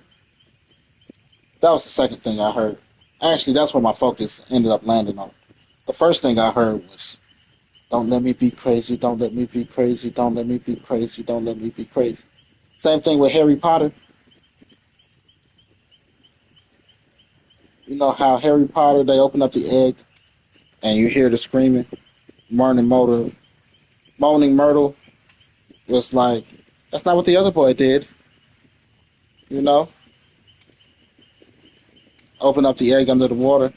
That was the second thing I heard. Actually, that's where my focus ended up landing on. The first thing I heard was, don't let me be crazy, don't let me be crazy, don't let me be crazy, don't let me be crazy. Same thing with Harry Potter. You know how Harry Potter, they open up the egg and you hear the screaming? Moaning Myrtle was like, that's not what the other boy did. You know? Open up the egg under the water,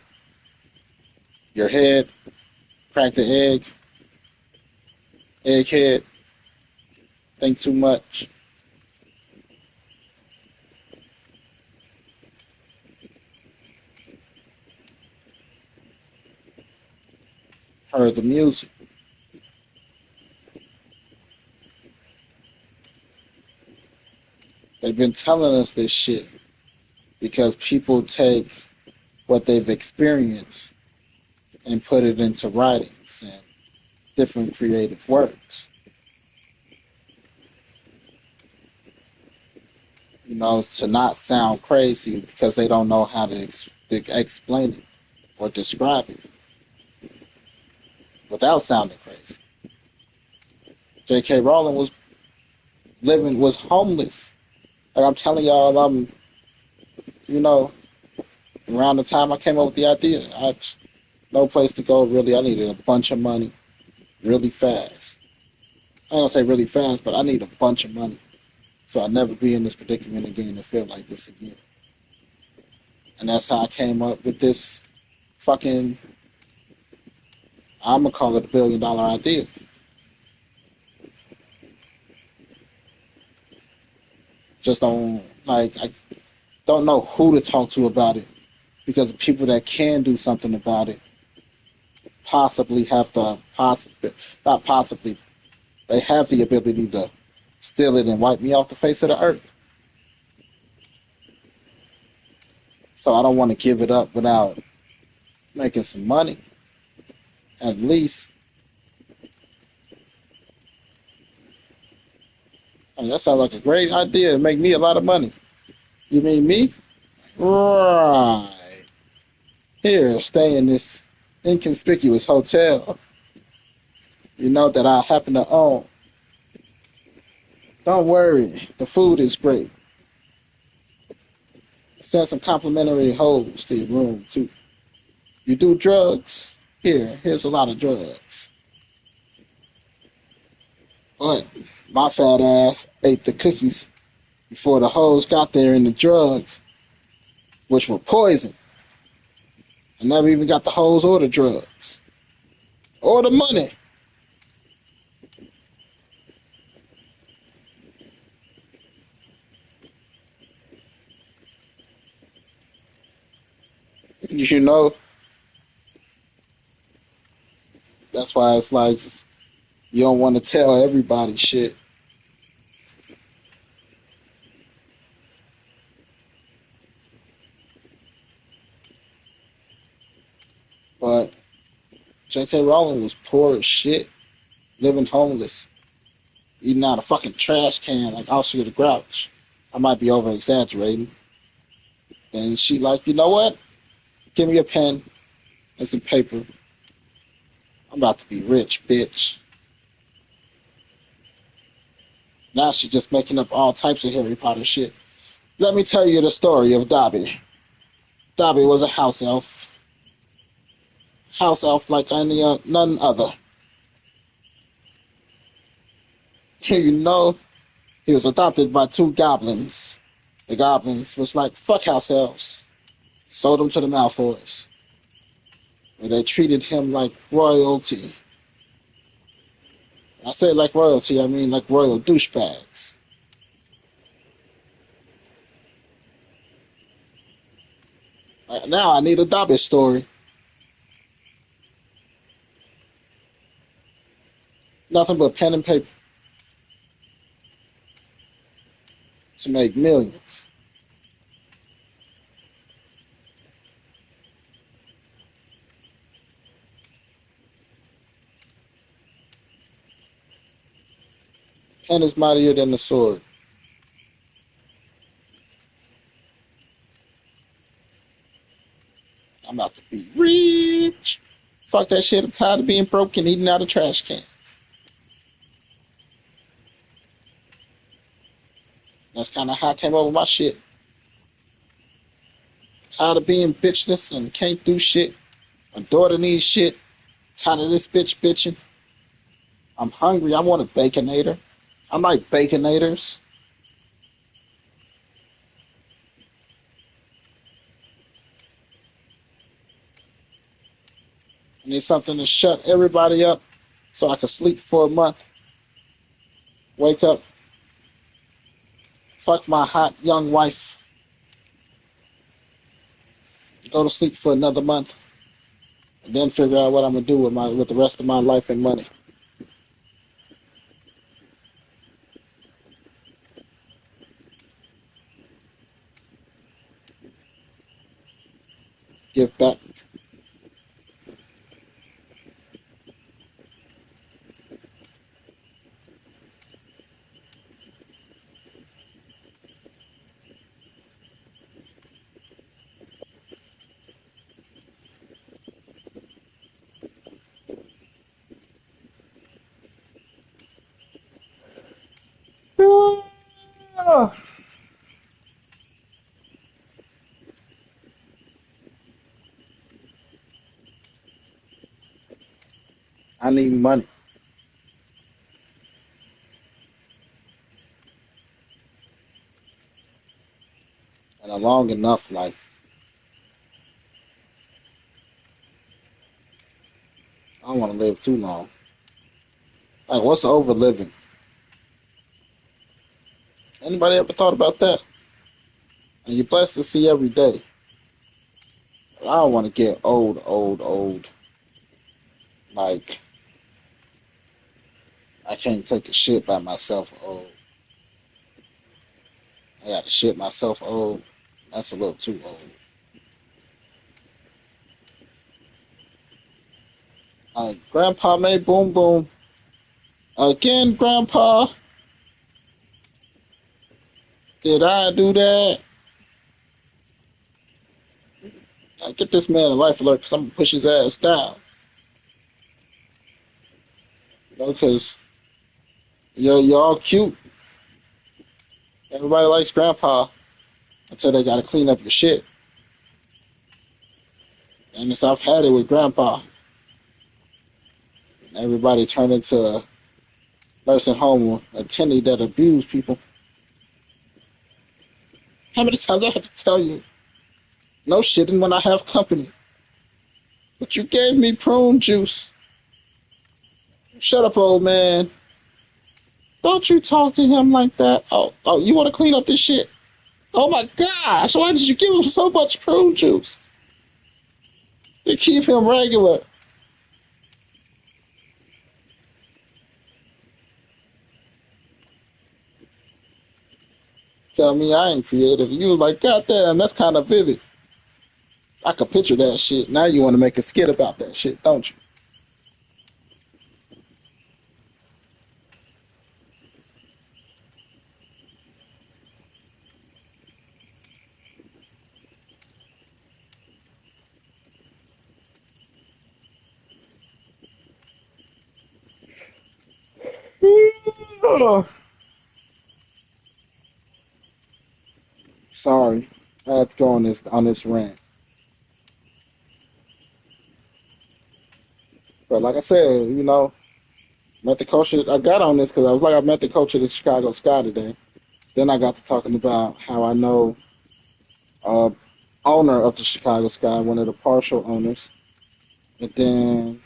your head, crack the egg, egghead, think too much. Heard the music. They've been telling us this shit because people take what they've experienced and put it into writings and different creative works. To not sound crazy because they don't know how to explain it or describe it without sounding crazy. J.K. Rowling was homeless. Like I'm telling y'all, you know, around the time I came up with the idea, I had no place to go really. I needed a bunch of money really fast. I ain't gonna say really fast, but I need a bunch of money so I'll never be in this predicament again and feel like this again. And that's how I came up with this fucking, I'm gonna call it $1 billion idea. Just I don't know who to talk to about it because the people that can do something about it possibly have the not possibly, they have the ability to steal it and wipe me off the face of the earth. So I don't want to give it up without making some money. At least, that sounds like a great idea. It'd make me a lot of money. You mean me? Right. Here, stay in this inconspicuous hotel, that I happen to own. Don't worry, the food is great. Send some complimentary hoes to your room, too. You do drugs? Here's a lot of drugs. But my fat ass ate the cookies before the hoes got there and the drugs, which were poison. I never even got the hoes or the drugs. Or the money. You know, that's why it's like you don't want to tell everybody shit. But J.K. Rowling was poor as shit, living homeless, eating out a fucking trash can like Oscar the Grouch. I might be over exaggerating. And she like, you know what? Give me a pen and some paper. I'm about to be rich, bitch. Now she's just making up all types of Harry Potter shit. Let me tell you the story of Dobby. Dobby was a house elf. House elf like none other. He was adopted by two goblins. The goblins was like, fuck house elves. Sold him to the Malfoys. Where they treated him like royalty. I say like royalty, I mean like royal douchebags. Right now, I need a Dabbit story. Nothing but pen and paper to make millions. Pen is mightier than the sword. I'm about to be rich. Fuck that shit. I'm tired of being broke and eating out of trash can. That's kind of how I came up with my shit. Tired of being bitchless and can't do shit. My daughter needs shit. Tired of this bitch bitching. I'm hungry. I want a baconator. I like baconators. I need something to shut everybody up so I can sleep for a month. Wake up, fuck my hot young wife, go to sleep for another month, and then figure out what I'm gonna do with the rest of my life and money. Give back. I need money and a long enough life. I don't want to live too long. Like, what's over living? Anybody ever thought about that? And you're blessed to see every day. But I don't want to get old, old, old. Like, I can't take a shit by myself old. I got to shit myself old. That's a little too old. Grandpa made boom boom. Again, Grandpa, did I do that? Get this man a life alert because I'm going to push his ass down. You know, because you're all cute. Everybody likes Grandpa until they got to clean up your shit. And it's, I've had it with Grandpa. Everybody turned into a nursing home attendee that abuse people. How many times I have to tell you, no shitting when I have company. But you gave me prune juice. Shut up, old man. Don't you talk to him like that. Oh, you want to clean up this shit? Oh my gosh, why did you give him so much prune juice? To keep him regular. Tell me I ain't creative. You was like, God damn, that's kind of vivid. I could picture that shit. Now you want to make a skit about that shit, don't you? Sorry, I had to go on this rant. But like I said, met the coach. I got on this because I was like, I met the coach of the Chicago Sky today. Then I got to talking about how I know uh, owner of the Chicago Sky, one of the partial owners, and then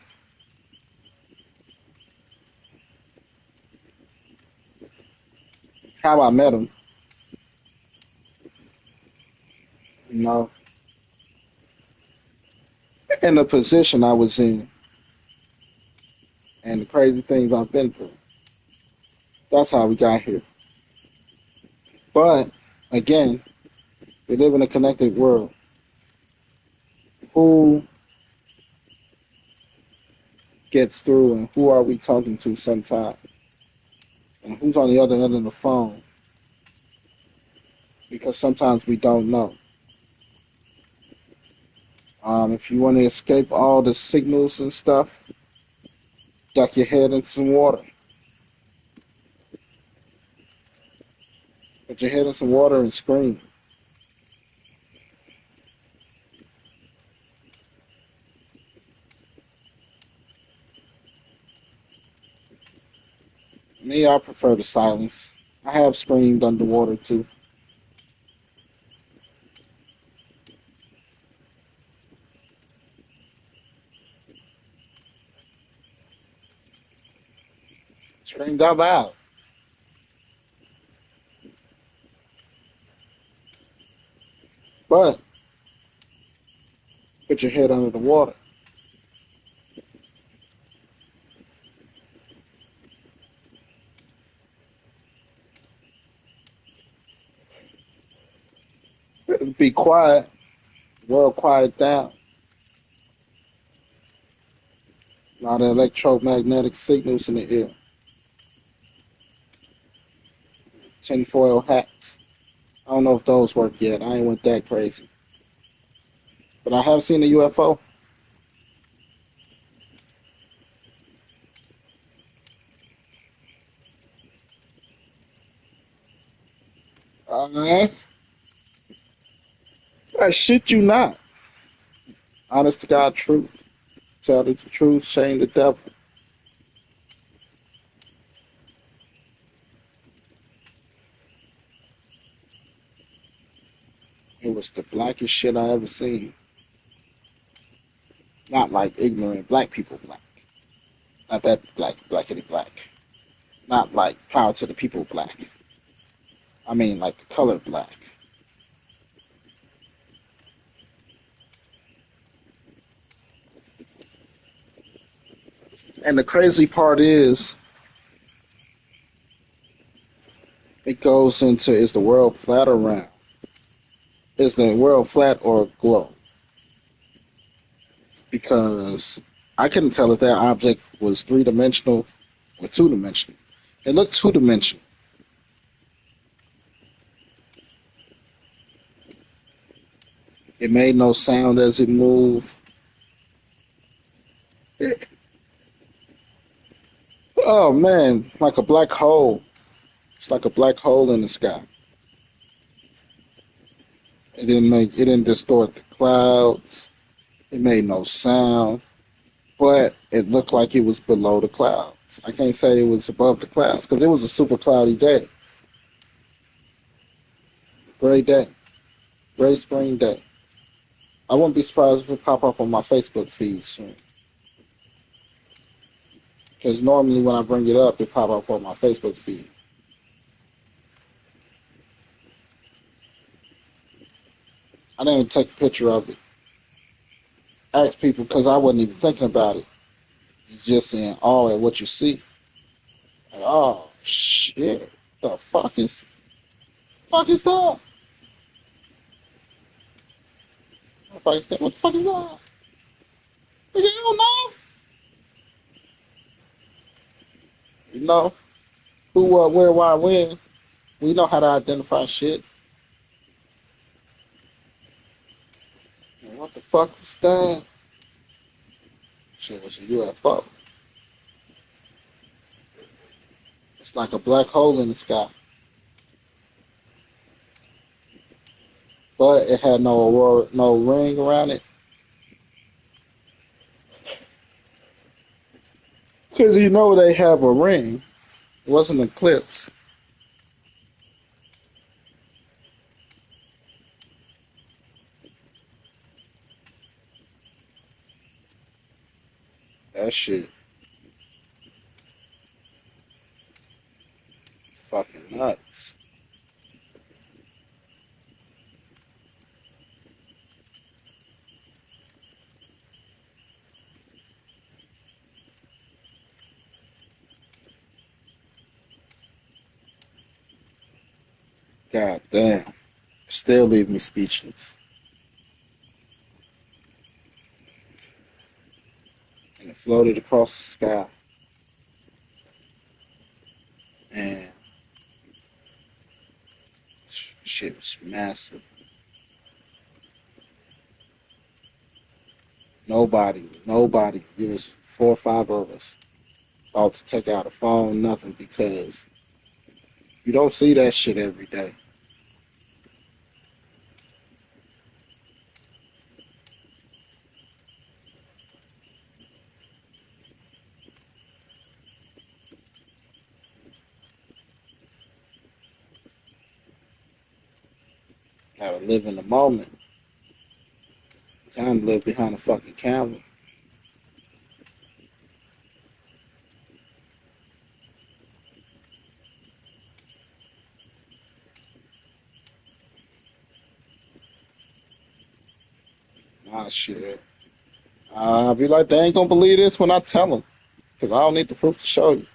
how I met him, you know, and the position I was in, and the crazy things I've been through. That's how we got here. But again, we live in a connected world. Who gets through, and who are we talking to sometimes? And who's on the other end of the phone? Because sometimes we don't know. If you want to escape all the signals and stuff, duck your head in some water. Put your head in some water and scream. Me, I prefer the silence. I have screamed underwater too. Screamed out loud. But put your head under the water. Be quiet. World quiet down. A lot of electromagnetic signals in the air. Tinfoil hats. I don't know if those work yet. I ain't went that crazy. But I have seen a UFO. Uh, I shit you not. Honest to God truth. Tell the truth, shame the devil. It was the blackest shit I ever seen. Not like ignorant black people black. Not that black, blackity black. Not like power to the people black. I mean like the color black. And the crazy part it goes into, is the world flat or round? Is the world flat or globe? Because I couldn't tell if that object was 3 dimensional or 2 dimensional. It looked 2 dimensional. It made no sound as it moved. Oh man, like a black hole. It's like a black hole in the sky. It didn't distort the clouds. It made no sound, but it looked like it was below the clouds. I can't say it was above the clouds because it was a super cloudy day, gray day, gray spring day. I wouldn't be surprised if it pop up on my Facebook feed soon. Because normally when I bring it up, it pop up on my Facebook feed. I didn't even take a picture of it. Ask people because I wasn't even thinking about it. Just in awe at what you see. Like, oh shit, the fuck is that? What the fuck is that? Nigga, you don't know. You know who, what, where, why, when. We know how to identify shit. And what the fuck was that? Shit was a UFO. It's like a black hole in the sky, but it had no aurora, no ring around it. Because you know they have a ring. It wasn't an eclipse. That shit. fucking nuts. God damn. Still leave me speechless. And it floated across the sky. And shit was massive. Nobody. It was 4 or 5 of us. Thought to take out a phone, nothing, because you don't see that shit every day. Gotta live in the moment. Time to live behind a fucking camera. Ah, shit. I'll be like, they ain't gonna believe this when I tell them. Because I don't need the proof to show you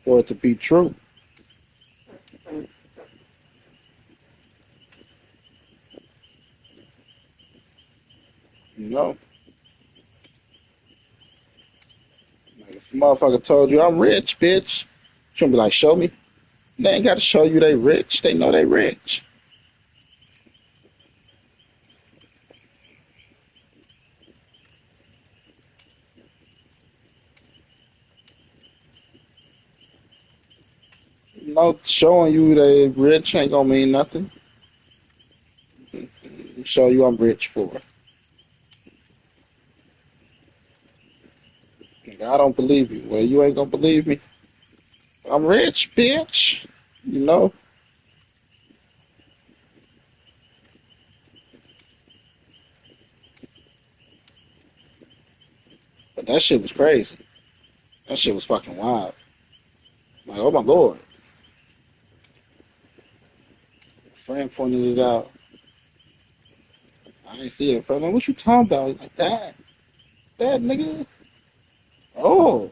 for it to be true. You know? Like, if a motherfucker told you, I'm rich, bitch, you gonna be like, show me. They ain't got to show you they rich. They know they rich. No, showing you they rich ain't gonna mean nothing. Show you I'm rich for it. I don't believe you. Well, you ain't gonna believe me. I'm rich, bitch. You know? But that shit was crazy. That shit was fucking wild. Like, oh my lord. A friend pointed it out. I ain't see it. Friend, like, what you talking about? Like that? That nigga? Oh.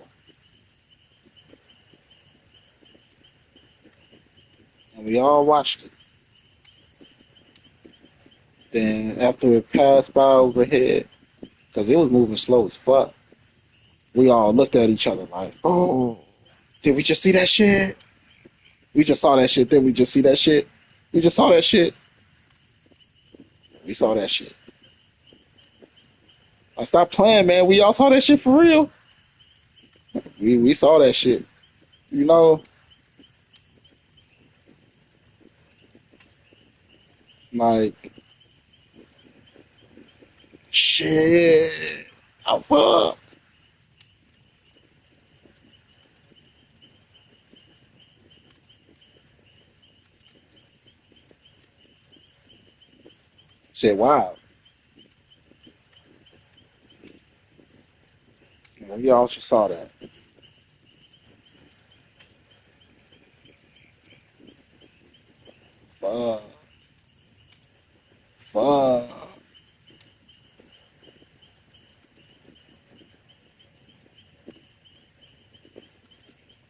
And we all watched it. Then after it passed by overhead, because it was moving slow as fuck, we all looked at each other like, oh, did we just see that shit? We just saw that shit. Did we just see that shit? We just saw that shit. We saw that shit. I stopped playing, man. We all saw that shit for real. We saw that shit. You know, like shit. Oh fuck. Shit, wow. We all just saw that. Fuck. Fuck.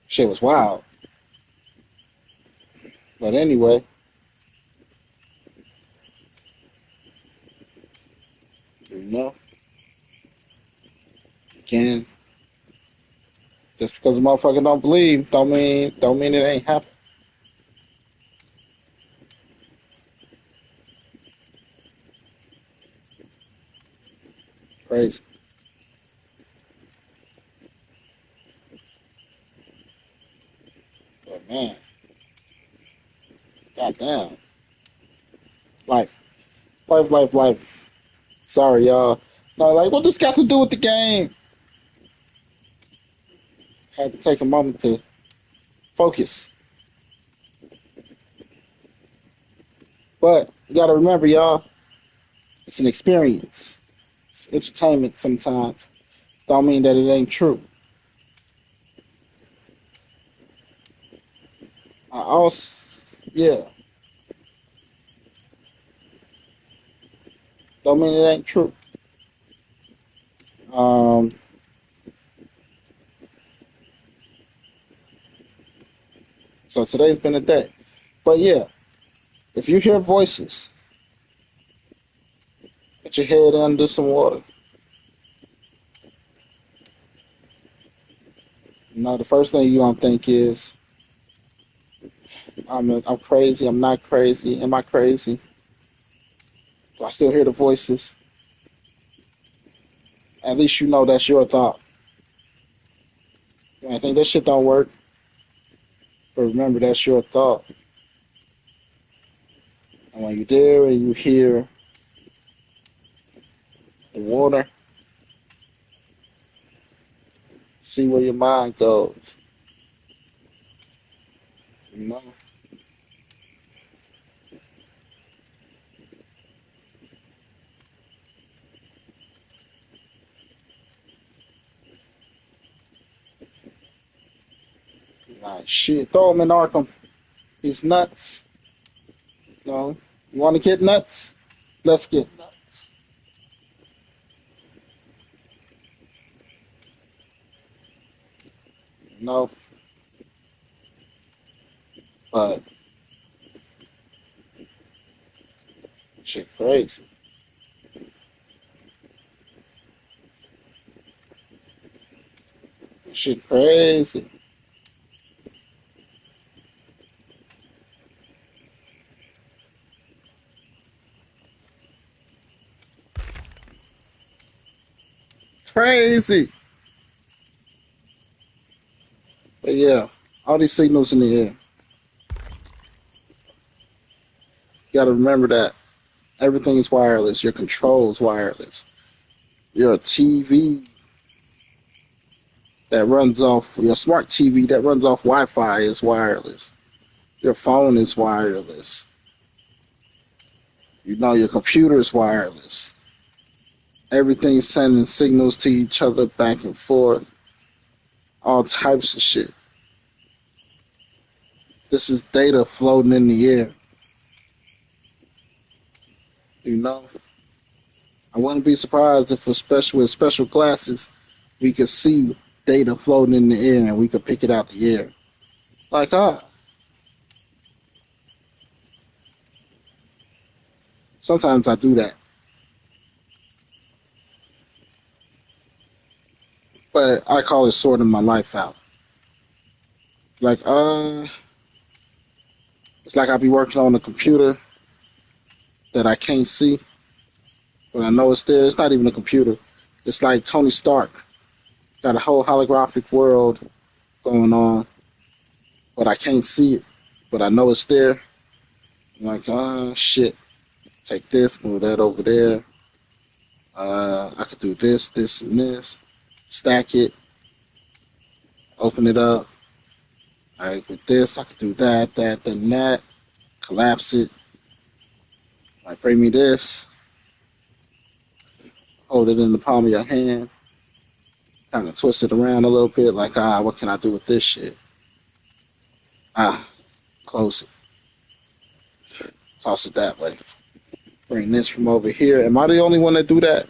Shit was wild. But anyway, you know, again, just because a motherfucker don't believe, don't mean it ain't happening. Crazy. But man, goddamn. Life. Life. Sorry, y'all. No, like, what this got to do with the game? Had to take a moment to focus. But you gotta remember, y'all, it's an experience. It's entertainment sometimes. Don't mean that it ain't true. I also, yeah, don't mean it ain't true. Um, so today's been a day. But yeah, if you hear voices, put your head under some water. You know, the first thing you gonna think is, I'm crazy. I'm not crazy. Am I crazy? Do I still hear the voices? At least you know that's your thought. I think that shit don't work, but remember that's your thought. And when you're there and you hear the water, see where your mind goes. You know, like shit. Throw him in Arkham. He's nuts. You know, you want to get nuts? Let's get nuts. You know, but shit crazy. Shit crazy. Crazy. But yeah, all these signals in the air. You got to remember that everything is wireless. Your control is wireless. Your TV that runs off, your smart TV that runs off Wi Fi is wireless. Your phone is wireless. You know, your computer is wireless. Everything's sending signals to each other back and forth, all types of shit. This is data floating in the air, you know? I wouldn't be surprised if with special glasses we could see data floating in the air and we could pick it out the air. Like, sometimes I do that. But I call it sorting my life out. Like, it's like I be working on a computer that I can't see, but I know it's there. It's not even a computer. It's like Tony Stark. Got a whole holographic world going on, but I can't see it. But I know it's there. I'm like, shit. Take this, move that over there. I could do this, this, and this. Stack it, open it up. All right, with this, I could do that, that, and that. Collapse it. Like, bring me this. Hold it in the palm of your hand. Kind of twist it around a little bit. Like, what can I do with this shit? Ah, close it. Toss it that way. Bring this from over here. Am I the only one that do that?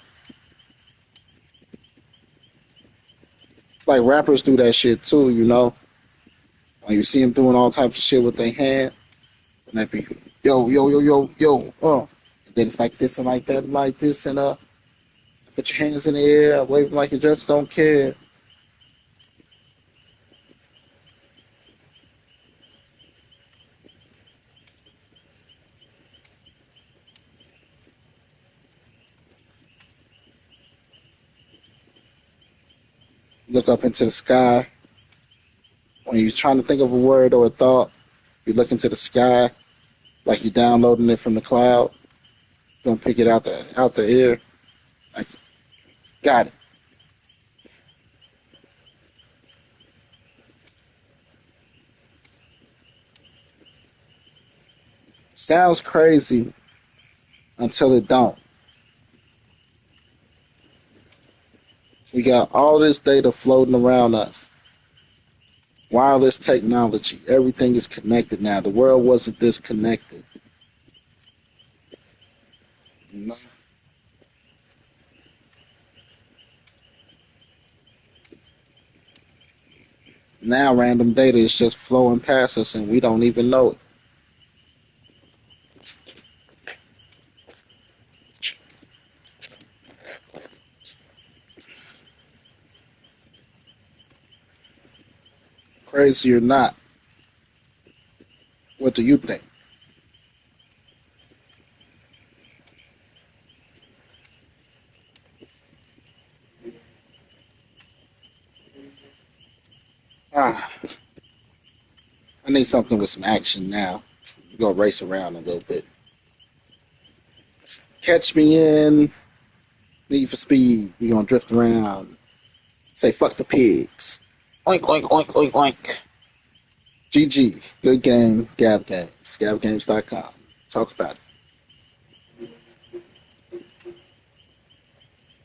It's like rappers do that shit too, you know? When you see them doing all types of shit with their hands, and they be, yo, yo, yo, yo, yo, And then it's like this and like that and like this, and put your hands in the air, wave like you just don't care. Look up into the sky. When you're trying to think of a word or a thought, you look into the sky like you're downloading it from the cloud. Don't pick it out the air. Like, got it. Sounds crazy until it don't. We got all this data floating around us. Wireless technology. Everything is connected now. The world wasn't this connected. You know? Now random data is just flowing past us and we don't even know it. Crazy or not, what do you think? Ah, I need something with some action now. We're gonna race around a little bit. Catch me in Need for Speed. We're gonna drift around. Say fuck the pigs. Oink oink oink oink oink. GG. Good game. Gab Games. GabGames.com. Talk about it.